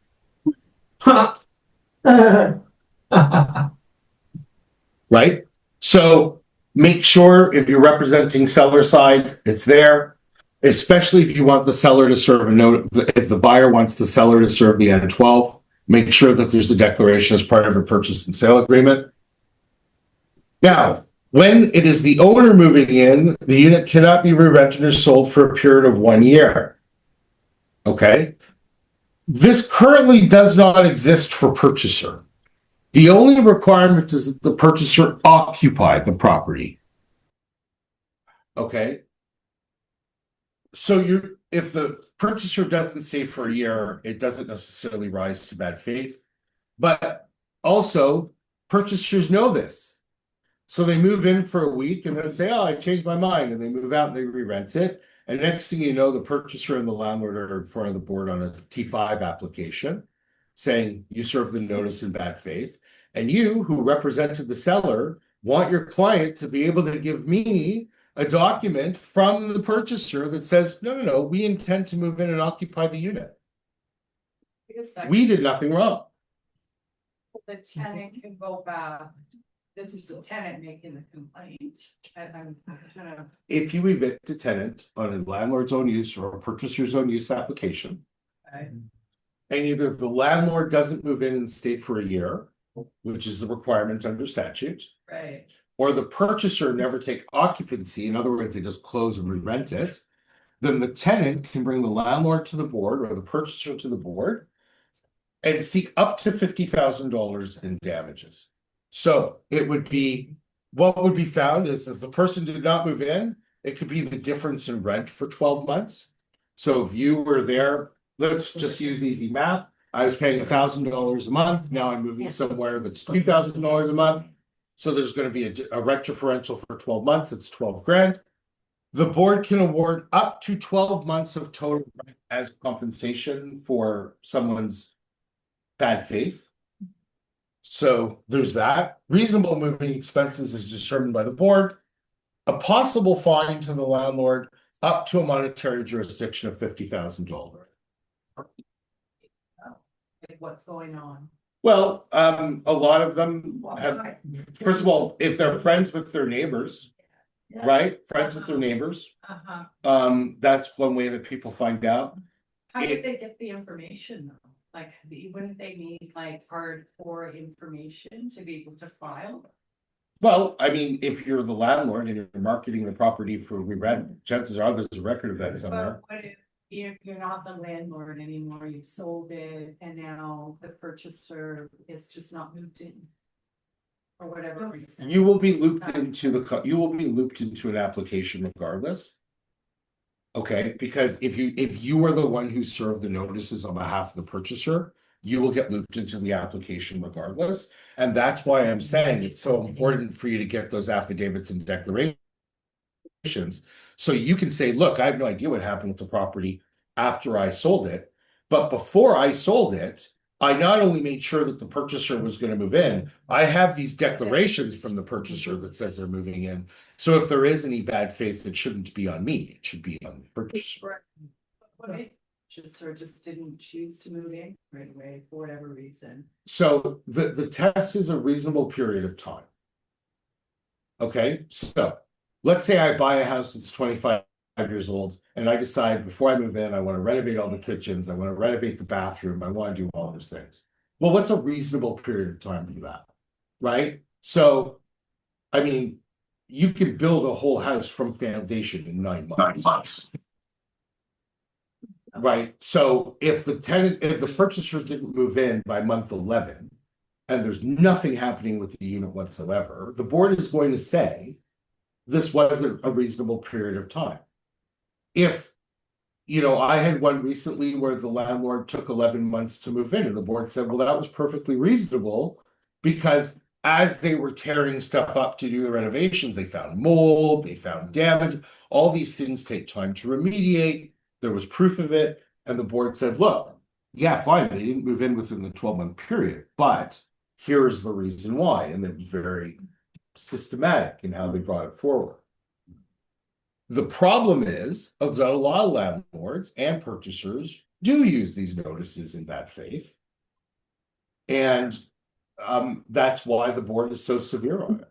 Right? So make sure if you're representing seller side, it's there. Especially if you want the seller to serve a note, if the buyer wants the seller to serve the N12, make sure that there's a declaration as part of a purchase and sale agreement. Now, when it is the owner moving in, the unit cannot be re-rented or sold for a period of 1 year. Okay? This currently does not exist for purchaser. The only requirement is that the purchaser occupy the property. Okay? So if the purchaser doesn't stay for a year, it doesn't necessarily rise to bad faith. But also, purchasers know this. So they move in for a week and then say, "Oh, I changed my mind," and they move out and they re-rent it. And next thing you know, the purchaser and the landlord are in front of the board on a T5 application saying you served the notice in bad faith. And you, who represented the seller, want your client to be able to give me a document from the purchaser that says, no, we intend to move in and occupy the unit. We did nothing wrong. The tenant can go back. This is the tenant making the complaint. I'm gonna. If you evict a tenant on a landlord's own use or a purchaser's own use application, Okay. and either the landlord doesn't move in and stay for a year, which is the requirement under statute, Right. or the purchaser never take occupancy, in other words, they just close and re-rent it, then the tenant can bring the landlord to the board or the purchaser to the board and seek up to $50,000 in damages. So it would be, what would be found is if the person did not move in, it could be the difference in rent for 12 months. So if you were there, let's just use easy math. I was paying $1,000 a month. Now I'm moving somewhere that's $2,000 a month. So there's going to be a rent differential for 12 months. It's 12 grand. The board can award up to 12 months of total rent as compensation for someone's bad faith. So there's that. Reasonable moving expenses is determined by the board. A possible fine to the landlord up to a monetary jurisdiction of $50,000. Like what's going on? Well, a lot of them have, first of all, if they're friends with their neighbors, right? Friends with their neighbors. That's one way that people find out. How did they get the information though? Like, wouldn't they need like hardcore information to be able to file? Well, I mean, if you're the landlord and you're marketing the property for re-rent, chances are there's a record of that somewhere. But what if you're not the landlord anymore, you've sold it, and now the purchaser is just not moved in? For whatever reason. You will be looped into you will be looped into an application regardless. Okay, because if you are the one who served the notices on behalf of the purchaser, you will get looped into the application regardless. And that's why I'm saying it's so important for you to get those affidavits and declarations. So you can say, look, I have no idea what happened with the property after I sold it. But before I sold it, I not only made sure that the purchaser was going to move in, I have these declarations from the purchaser that says they're moving in. So if there is any bad faith, it shouldn't be on me. It should be on the purchaser. What if purchaser just didn't choose to move in right away for whatever reason? So the test is a reasonable period of time. Okay, so let's say I buy a house that's 25 years old and I decide before I move in, I want to renovate all the kitchens, I want to renovate the bathroom, I want to do all those things. Well, what's a reasonable period of time for that? Right? So, I mean, you can build a whole house from foundation in 9 months. Right? So if the purchaser didn't move in by month 11, and there's nothing happening with the unit whatsoever, the board is going to say this wasn't a reasonable period of time. If, I had one recently where the landlord took 11 months to move in, and the board said, well, that was perfectly reasonable because as they were tearing stuff up to do the renovations, they found mold, they found damage. All these things take time to remediate. There was proof of it. And the board said, look, yeah, fine, they didn't move in within the 12-month period, but here's the reason why. And it was very systematic in how they brought it forward. The problem is that a lot of landlords and purchasers do use these notices in bad faith. And that's why the board is so severe on it.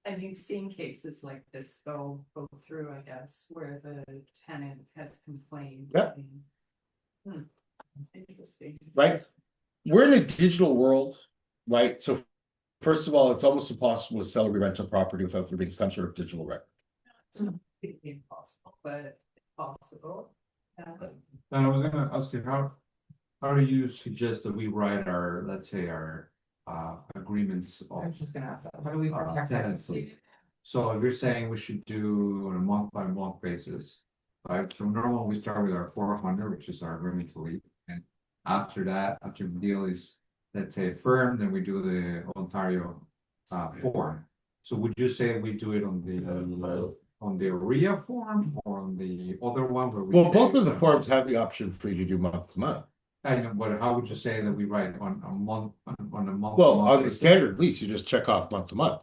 And you've seen cases like this go through, I guess, where the tenant has complained. Yeah. Interesting. Right? We're in a digital world, right? So first of all, it's almost impossible to sell a rental property without there being some sort of digital record. It's not impossible, but it's possible. And I was gonna ask you, how do you suggest that we write our, let's say, our agreements I of was just gonna ask that, how do we protect our tenancy? So if you're saying we should do on a month-by-month basis, right? So normally we start with our 400, which is our agreement to leave. And after that, after the deal is, let's say, firm, then we do the Ontario form. So would you say we do it on the RIA form or on the other one where we? Well, both of the forms have the option for you to do month to month. I know, but how would you say that we write on a month, on a month? Well, on the standard lease, you just check off month to month.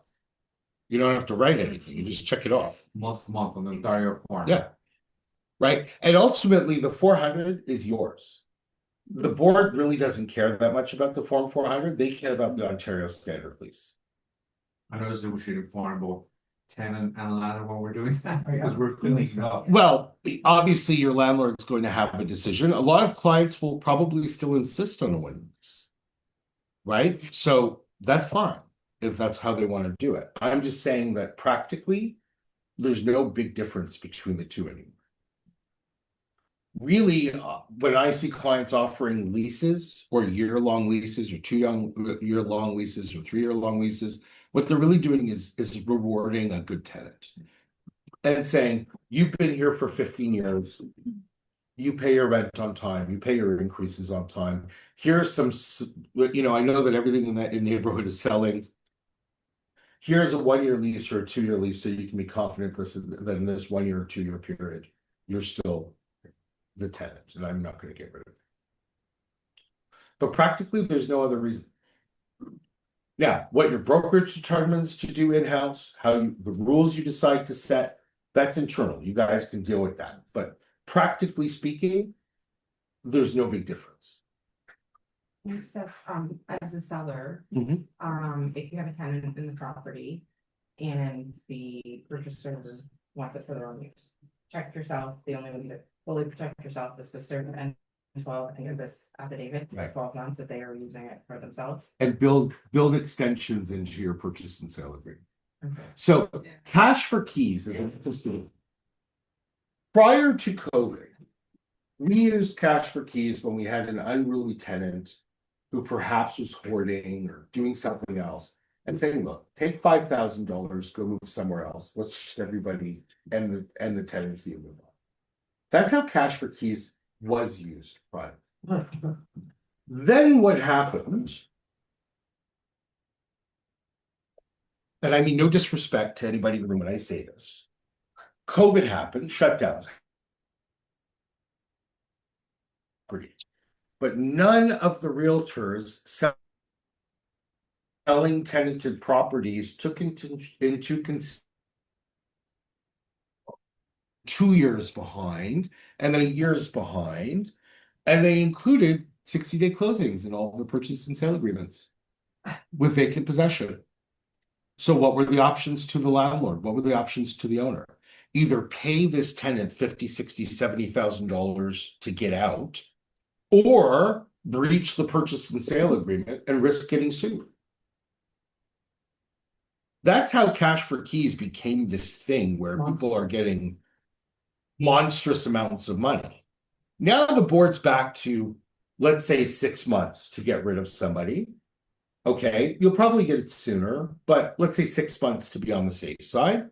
You don't have to write anything, you just check it off. Month to month on the Ontario form. Yeah. Right, and ultimately, the 400 is yours. The board really doesn't care that much about the Form 400, they care about the Ontario standard lease. I noticed that we should inform both tenant and landlord when we're doing that, Oh, yeah. because we're filling it up. Well, obviously, your landlord's going to have a decision. A lot of clients will probably still insist on a one lease. Right? So that's fine if that's how they want to do it. I'm just saying that practically, there's no big difference between the two anymore. Really, when I see clients offering leases or year-long leases or 2-year-long leases or 3-year-long leases, what they're really doing is rewarding a good tenant and saying, you've been here for 15 years, you pay your rent on time, you pay your increases on time. Here's some, I know that everything in that neighborhood is selling. Here's a 1-year lease or a 2-year lease so you can be confident that in this 1 year or 2 year period, you're still the tenant, and I'm not going to get rid of it. But practically, there's no other reason. Now, what your brokerage determines to do in-house, the rules you decide to set, that's internal. You guys can deal with that. But practically speaking, there's no big difference. As a seller, Mhm. if you have a tenant in the property and the purchaser wants it for their own use, protect yourself. The only way to fully protect yourself is to serve and 12, I think of this affidavit, for Right. 12 months that they are using it for themselves. And build extensions into your purchase and sale agreement. Okay. So cash for keys is interesting. Prior to COVID, we used cash for keys when we had an unruly tenant who perhaps was hoarding or doing something else and saying, look, take $5,000, go move somewhere else. Let's just everybody and the tenancy and move on. That's how cash for keys was used prior. Then what happened? And I mean no disrespect to anybody in the room when I say this. COVID happened, shutdowns. But none of the realtors selling tenanted properties took into 2 years behind, and then a year's behind, and they included 60-day closings in all the purchase and sale agreements with vacant possession. So what were the options to the landlord? What were the options to the owner? Either pay this tenant $50,000, $60,000, $70,000 to get out, or breach the purchase and sale agreement and risk getting sued. That's how cash for keys became this thing where people are getting monstrous amounts of money. Now the board's back to, let's say, 6 months to get rid of somebody. Okay, you'll probably get it sooner, but let's say 6 months to be on the safe side.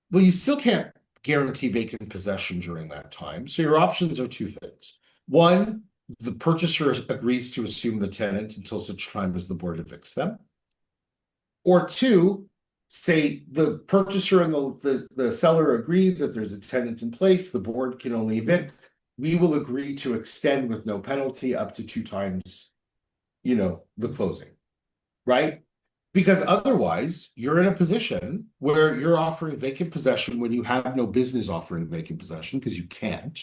Well, you still can't guarantee vacant possession during that time. So your options are two things. One, the purchaser agrees to assume the tenant until such time as the board evicts them. Or two, say the purchaser and the seller agree that there's a tenant in place, the board can only evict. We will agree to extend with no penalty up to 2 times, the closing, right? Because otherwise, you're in a position where you're offering vacant possession when you have no business offering vacant possession because you can't.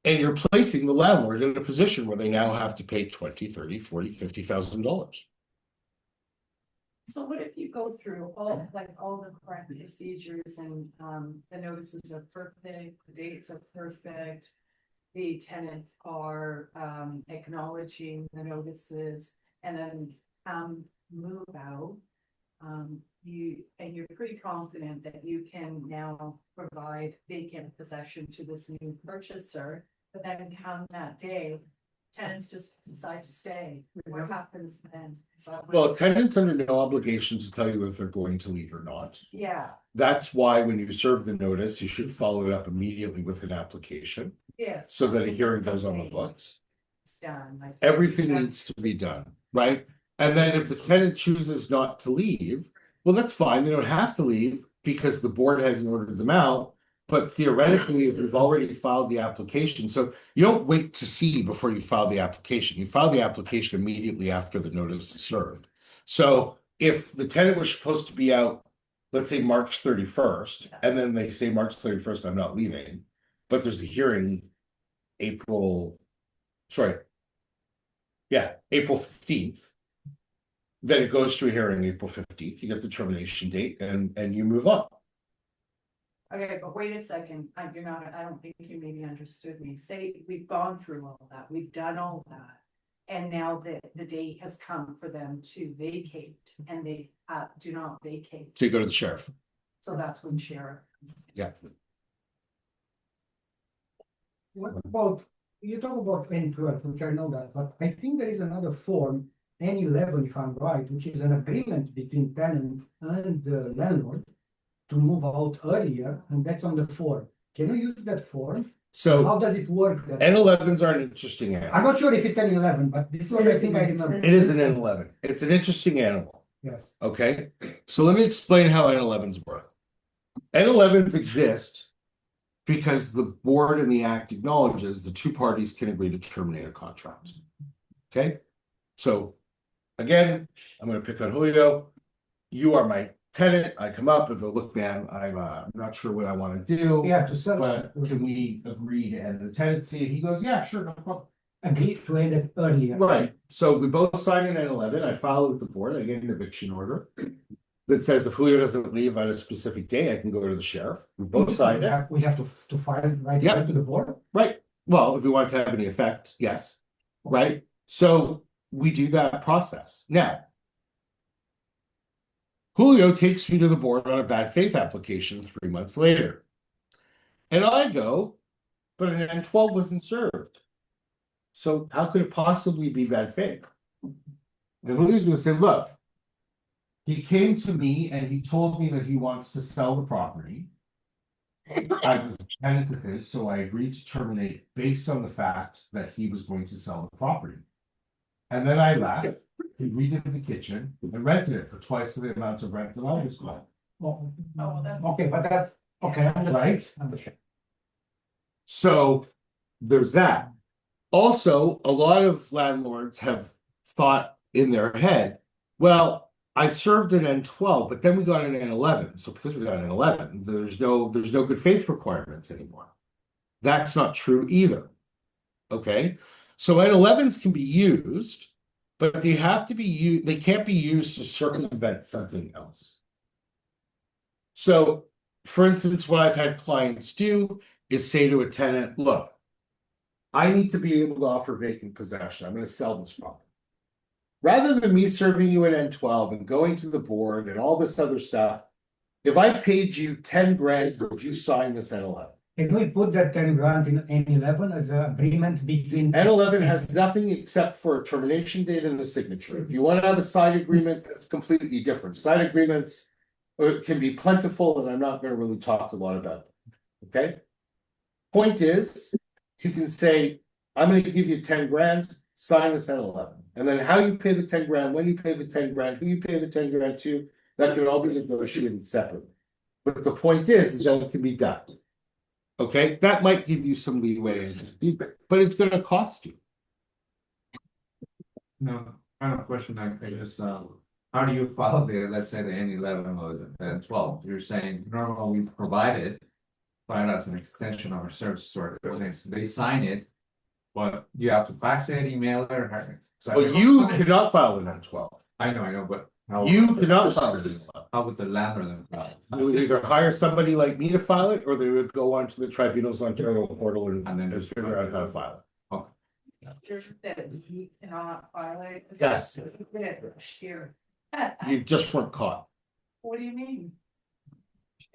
And you're placing the landlord in a position where they now have to pay $20,000, $30,000, $40,000, $50,000. So what if you go through all the correct procedures and the notices are perfect, the dates are perfect, the tenants are acknowledging the notices, and then move out, you're pretty confident that you can now provide vacant possession to this new purchaser, but then come that day, tenants just decide to stay. What happens then? Well, tenants under no obligation to tell you if they're going to leave or not. Yeah, That's why when you serve the notice, you should follow it up immediately with an application yes. so that a hearing goes on the books. It's done. Everything needs to be done, right? And then if the tenant chooses not to leave, well, that's fine. They don't have to leave because the board hasn't ordered them out. But theoretically, if you've already filed the application, so you don't wait to see before you file the application. You file the application immediately after the notice is served. So if the tenant was supposed to be out, let's say March 31st, and then they say March 31st, I'm not leaving, but there's a hearing April 15th. Then it goes to a hearing April 15th. You get the termination date and you move on. Okay, but wait a second, I don't think you maybe understood me. Say, we've gone through all that, we've done all that. And now the date has come for them to vacate and they do not vacate. So you go to the sheriff. So that's when sheriff. Yeah. What about, you talk about N12, which I know that, but I think there is another form, N11 if I'm right, which is an agreement between tenant and the landlord to move out earlier, and that's on the form. Can you use that form? So How does it work? N11s are an interesting I'm animal. not sure if it's N11, but this one I think I remember. It is an N11. It's an interesting animal. Yes. Okay. So let me explain how N11s work. N11s exist because the board and the act acknowledges the two parties can agree to terminate a contract. Okay. So again, I'm going to pick on Julio. You are my tenant. I come up and go, look, man, I'm not sure what I want to do. You have to sell. But can we agree to end the tenancy? He goes, yeah, sure, no problem. Agree to end it earlier. Right. So we both sign an N11. I file it with the board. I get an eviction order that says if Julio doesn't leave on a specific day, I can go to the sheriff. We both signed it. We have to file it right Yep. back to the board. Right. Well, if we want it to have any effect, yes. Right? So we do that process. Now, Julio takes me to the board on a bad faith application 3 months later. And I go, but an N12 wasn't served. So how could it possibly be bad faith? And Julio's going to say, look, he came to me and he told me that he wants to sell the property. I was a tenant of his, so I agreed to terminate based on the fact that he was going to sell the property. And then I left, he redid the kitchen, and rented it for twice the amount of rent that I was paying. Well, well, that's- okay, but that's, okay, Right? understand. So there's that. Also, a lot of landlords have thought in their head, well, I served an N12, but then we got an N11. So because we got an N11, there's no good faith requirements anymore. That's not true either. Okay. So N11s can be used, but they have to be used, they can't be used to circumvent something else. So, for instance, what I've had clients do is say to a tenant, look, I need to be able to offer vacant possession. I'm going to sell this property. Rather than me serving you an N12 and going to the board and all this other stuff, if I paid you 10 grand, would you sign this N11? Can we put that 10 grand in N11 as an agreement between? N11 has nothing except for a termination date and a signature. If you want to have a side agreement, that's completely different. Side agreements can be plentiful, and I'm not going to really talk a lot about them. Okay? Point is, you can say, I'm going to give you 10 grand, sign this N11. And then how you pay the 10 grand, when you pay the 10 grand, who you pay the 10 grand to, that can all be negotiated separately. But the point is that it can be done. Okay, that might give you some leeway and feedback, but it's going to cost you. No, kind of question I guess, how do you follow the, let's say the N11 or the N12? You're saying normally we provide it, but as an extension of our services or buildings, they sign it, but you have to fax it, email it, or Well, you cannot file an N12. I know, but how? You cannot file an N12. How would the landlord then file? You would either hire somebody like me to file it, or they would go onto the Tribunals Ontario portal and then just figure out how to file it. Sure that he cannot violate. Yes. We did it last year. You just weren't caught. What do you mean?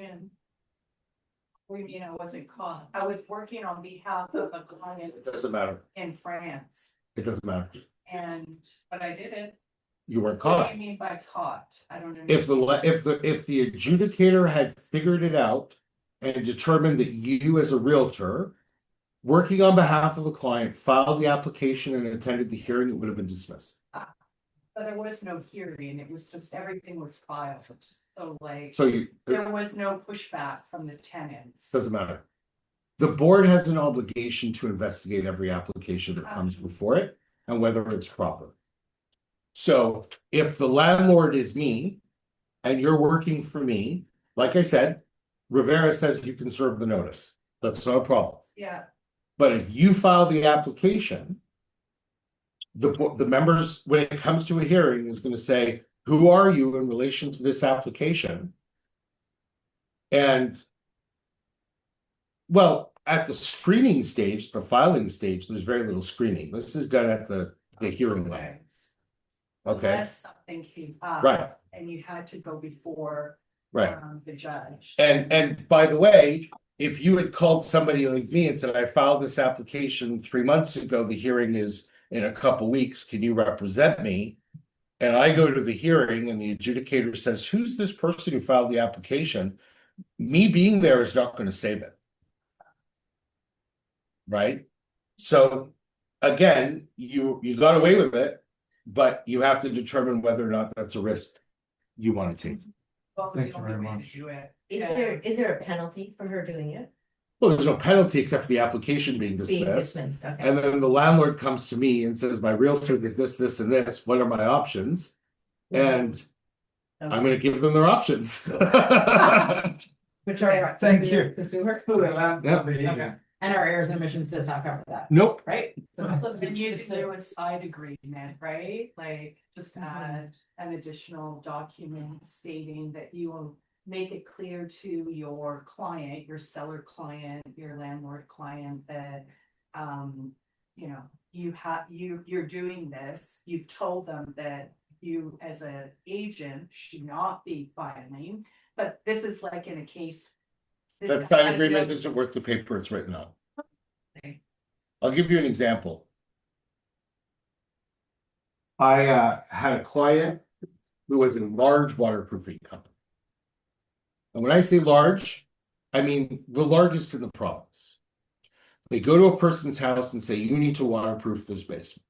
And what do you mean I wasn't caught? I was working on behalf of a client It doesn't matter. in France It doesn't matter. but I did it. You weren't What caught. do you mean by caught? I don't understand. If the adjudicator had figured it out and determined that you as a realtor, working on behalf of a client, filed the application and attended the hearing, it would have been dismissed. But there was no hearing, it was just everything was filed, so like, So it there was no pushback from the tenants. doesn't matter. The board has an obligation to investigate every application that comes before it and whether it's proper. So if the landlord is me and you're working for me, like I said, Rivera says you can serve the notice. That's not a problem. Yeah, But if you file the application, the members, when it comes to a hearing, is going to say, who are you in relation to this application? And well, at the screening stage, the filing stage, there's very little screening. This is done at the hearing level. Okay, unless something came up. Right. And you had to go before. right. The judge. And by the way, if you had called somebody like me and said, I filed this application 3 months ago, the hearing is in a couple weeks, can you represent me? And I go to the hearing and the adjudicator says, who's this person who filed the application? Me being there is not going to save it. Right? So again, you got away with it, but you have to determine whether or not that's a risk you want to take. Well, Thank the you only very way to much. do it. Is Yeah. there a penalty for her doing it? Well, there's no penalty except for the application being Being dismissed. dismissed, okay. And then the landlord comes to me and says, my realtor did this, this, and this. What are my options? And I'm going to give them their options. Which are. Thank you. To sue her? Yeah. Okay. And our errors and omissions does not cover that, Nope. right? So then you could do a side agreement, right? Like just add an additional document stating that you will make it clear to your client, your seller client, your landlord client that you know, you're doing this, you've told them that you as an agent should not be filing, but this is like in a case. this That is side kind of agreement the- isn't worth the paper it's written on. Okay. I'll give you an example. I had a client who was a large waterproofing company. And when I say large, I mean the largest in the province. They go to a person's house and say, you need to waterproof this basement.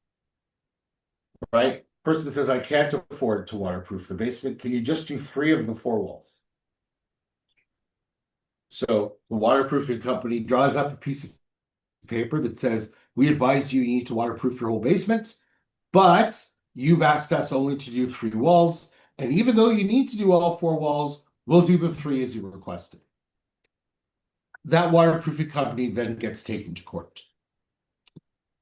Right? Person says, I can't afford to waterproof the basement. Can you just do 3 of the 4 walls? So the waterproofing company draws up a piece of paper that says, we advised you need to waterproof your whole basement, but you've asked us only to do 3 walls. And even though you need to do all 4 walls, we'll do the 3 as you requested. That waterproofing company then gets taken to court.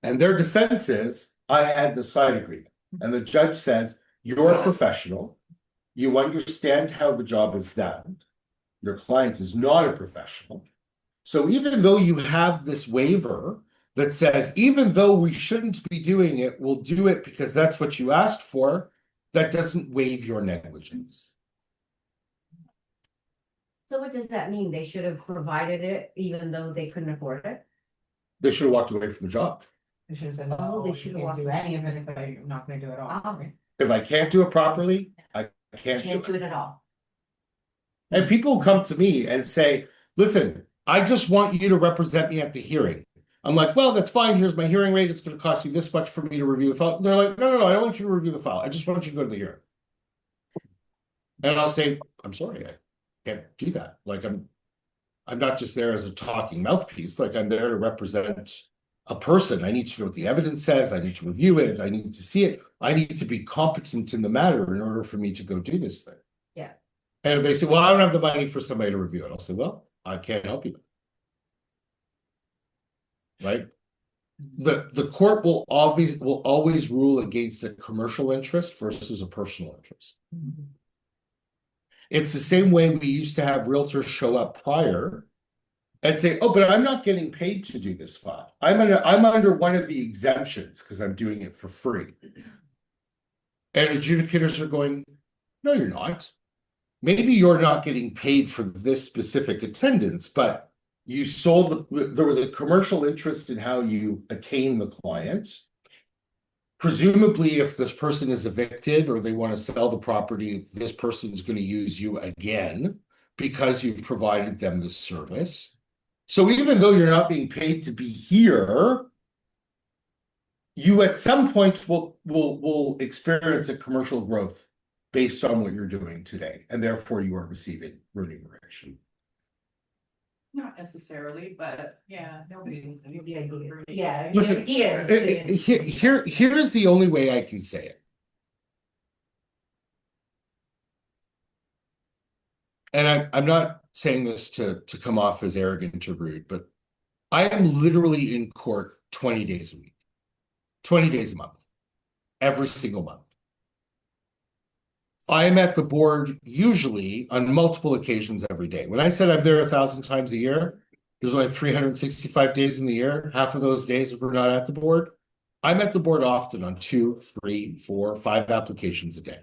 And their defense is, I had the side agreement. And the judge says, you're a professional. You understand how the job is done. Your client is not a professional. So even though you have this waiver that says, even though we shouldn't be doing it, we'll do it because that's what you asked for, that doesn't waive your negligence. So what does that mean? They should have provided it even though they couldn't afford it? They should have walked away from the job. They should have said, Oh, no, they they should shouldn't have do any of it if I'm not gonna do it all. Oh. If I can't do it properly, I can't Can't do do it. it at all. And people come to me and say, listen, I just want you to represent me at the hearing. I'm like, well, that's fine. Here's my hearing rate. It's going to cost you this much for me to review the file. They're like, no, I don't want you to review the file. I just want you to go to the hearing. And I'll say, I'm sorry, I can't do that. Like I'm not just there as a talking mouthpiece. Like I'm there to represent a person. I need to know what the evidence says. I need to review it. I need to see it. I need to be competent in the matter in order for me to go do this thing. Yeah. And if they say, well, I don't have the money for somebody to review it, I'll say, well, I can't help you. Right? The court will always rule against a commercial interest versus a personal interest. It's the same way we used to have realtors show up prior and say, oh, but I'm not getting paid to do this file. I'm under one of the exemptions because I'm doing it for free. And adjudicators are going, no, you're not. Maybe you're not getting paid for this specific attendance, but you sold there was a commercial interest in how you attain the client. Presumably, if this person is evicted or they want to sell the property, this person is going to use you again because you've provided them this service. So even though you're not being paid to be here, you at some point will experience a commercial growth based on what you're doing today, and therefore you are receiving remuneration. Not necessarily, but yeah, nobody. Yeah. Listen, the idea is to- here's the only way I can say it. And I'm not saying this to come off as arrogant or rude, but I am literally in court 20 days a week, 20 days a month, every single month. I am at the board usually on multiple occasions every day. When I said I'm there 1,000 times a year, there's only 365 days in the year. Half of those days if we're not at the board. I'm at the board often on 2, 3, 4, 5 applications a day.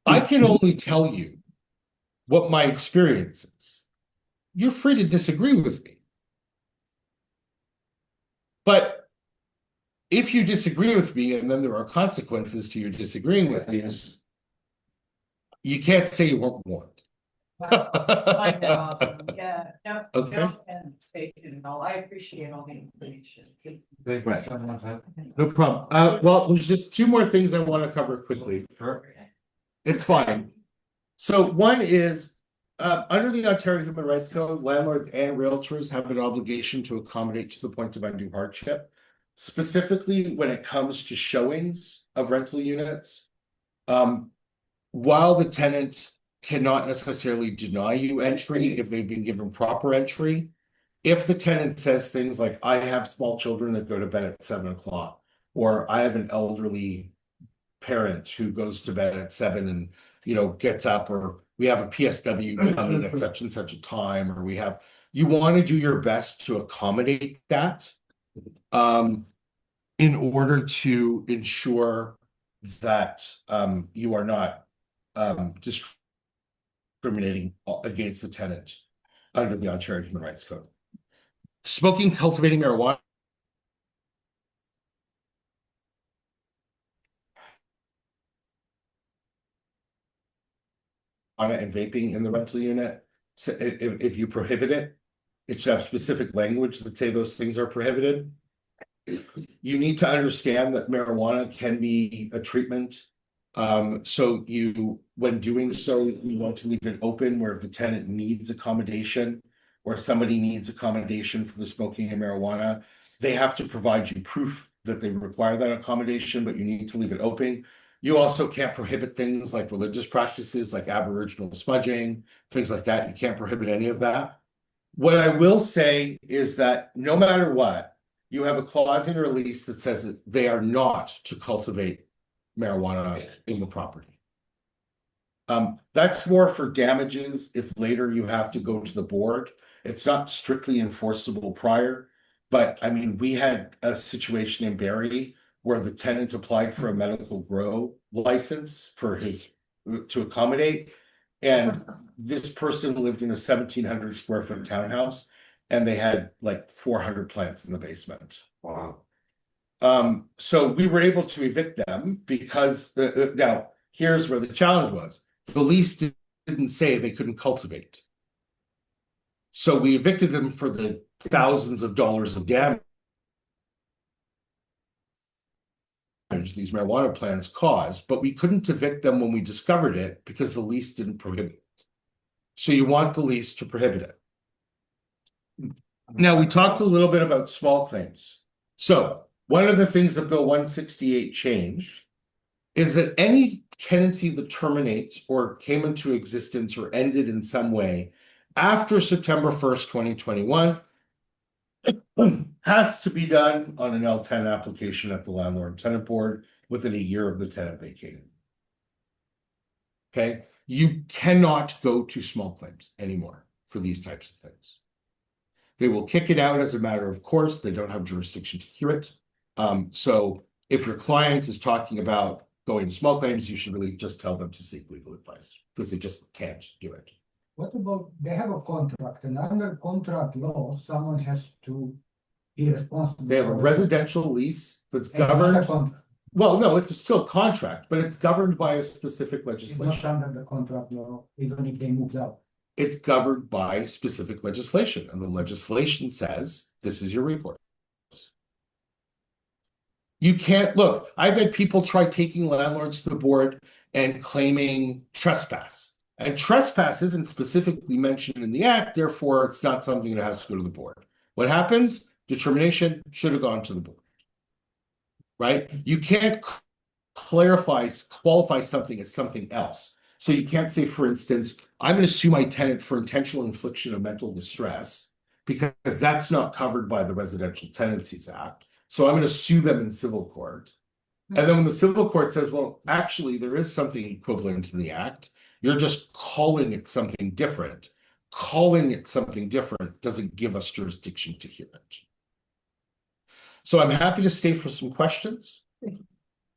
I can only tell you what my experience is. You're free to disagree with me. But if you disagree with me, and then there are consequences to your disagreeing with me, you can't say you weren't warned. Yeah, no, Okay. no offense taken at all. I appreciate all the information. Right. No problem. Well, there's just 2 more things I want to cover quickly. It's fine. So one is, under the Ontario Human Rights Code, landlords and realtors have an obligation to accommodate to the point of undue hardship. Specifically when it comes to showings of rental units, while the tenants cannot necessarily deny you entry if they've been given proper entry, if the tenant says things like, I have small children that go to bed at 7 o'clock, or I have an elderly parent who goes to bed at 7 and gets up, or we have a PSW coming at such and such a time, or we have You want to do your best to accommodate that in order to ensure that you are not discriminating against the tenant under the Ontario Human Rights Code. Smoking, cultivating marijuana and vaping in the rental unit. So if you prohibit it, it should have specific language that say those things are prohibited. You need to understand that marijuana can be a treatment. So when doing so, you want to leave it open where if the tenant needs accommodation or somebody needs accommodation for the smoking of marijuana, they have to provide you proof that they require that accommodation, but you need to leave it open. You also can't prohibit things like religious practices, like Aboriginal smudging, things like that. You can't prohibit any of that. What I will say is that no matter what, you have a clause in your lease that says that they are not to cultivate marijuana in the property. That's more for damages if later you have to go to the board. It's not strictly enforceable prior, but I mean, we had a situation in Barrie where the tenant applied for a medical grow license for to accommodate. And this person lived in a 1,700 square foot townhouse and they had like 400 plants in the basement. Wow. So we were able to evict them because now here's where the challenge was. The lease didn't say they couldn't cultivate. So we evicted them for the thousands of dollars of damage these marijuana plants caused, but we couldn't evict them when we discovered it because the lease didn't prohibit it. So you want the lease to prohibit it. Now we talked a little bit about small claims. So one of the things that Bill 168 changed is that any tenancy that terminates or came into existence or ended in some way after September 1st, 2021 has to be done on an L10 application at the Landlord and Tenant Board within a year of the tenant vacating. Okay, you cannot go to small claims anymore for these types of things. They will kick it out as a matter of course. They don't have jurisdiction to hear it. So if your client is talking about going to small claims, you should really just tell them to seek legal advice because they just can't do it. What about, they have a contract, and under contract law, someone has to be responsible. They have a for the- residential lease that's It's not a governed. contract. Well, no, it's still a contract, but it's governed by a specific It's not legislation. under the contract law, even if they moved out. It's governed by specific legislation, and the legislation says this is your recourse. You can't look. I've had people try taking landlords to the board and claiming trespass. And trespass isn't specifically mentioned in the act, therefore it's not something that has to go to the board. What happens? Determination should have gone to the board. Right? You can't qualify something as something else. So you can't say, for instance, I'm going to sue my tenant for intentional infliction of mental distress because that's not covered by the Residential Tenancies Act. So I'm going to sue them in civil court. And then when the civil court says, well, actually, there is something equivalent to the act, you're just calling it something different. Calling it something different doesn't give us jurisdiction to hear it. So I'm happy to stay for some questions.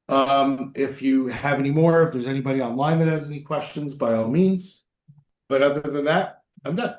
If you have any more, if there's anybody online that has any questions, by all means. But other than that, I'm done.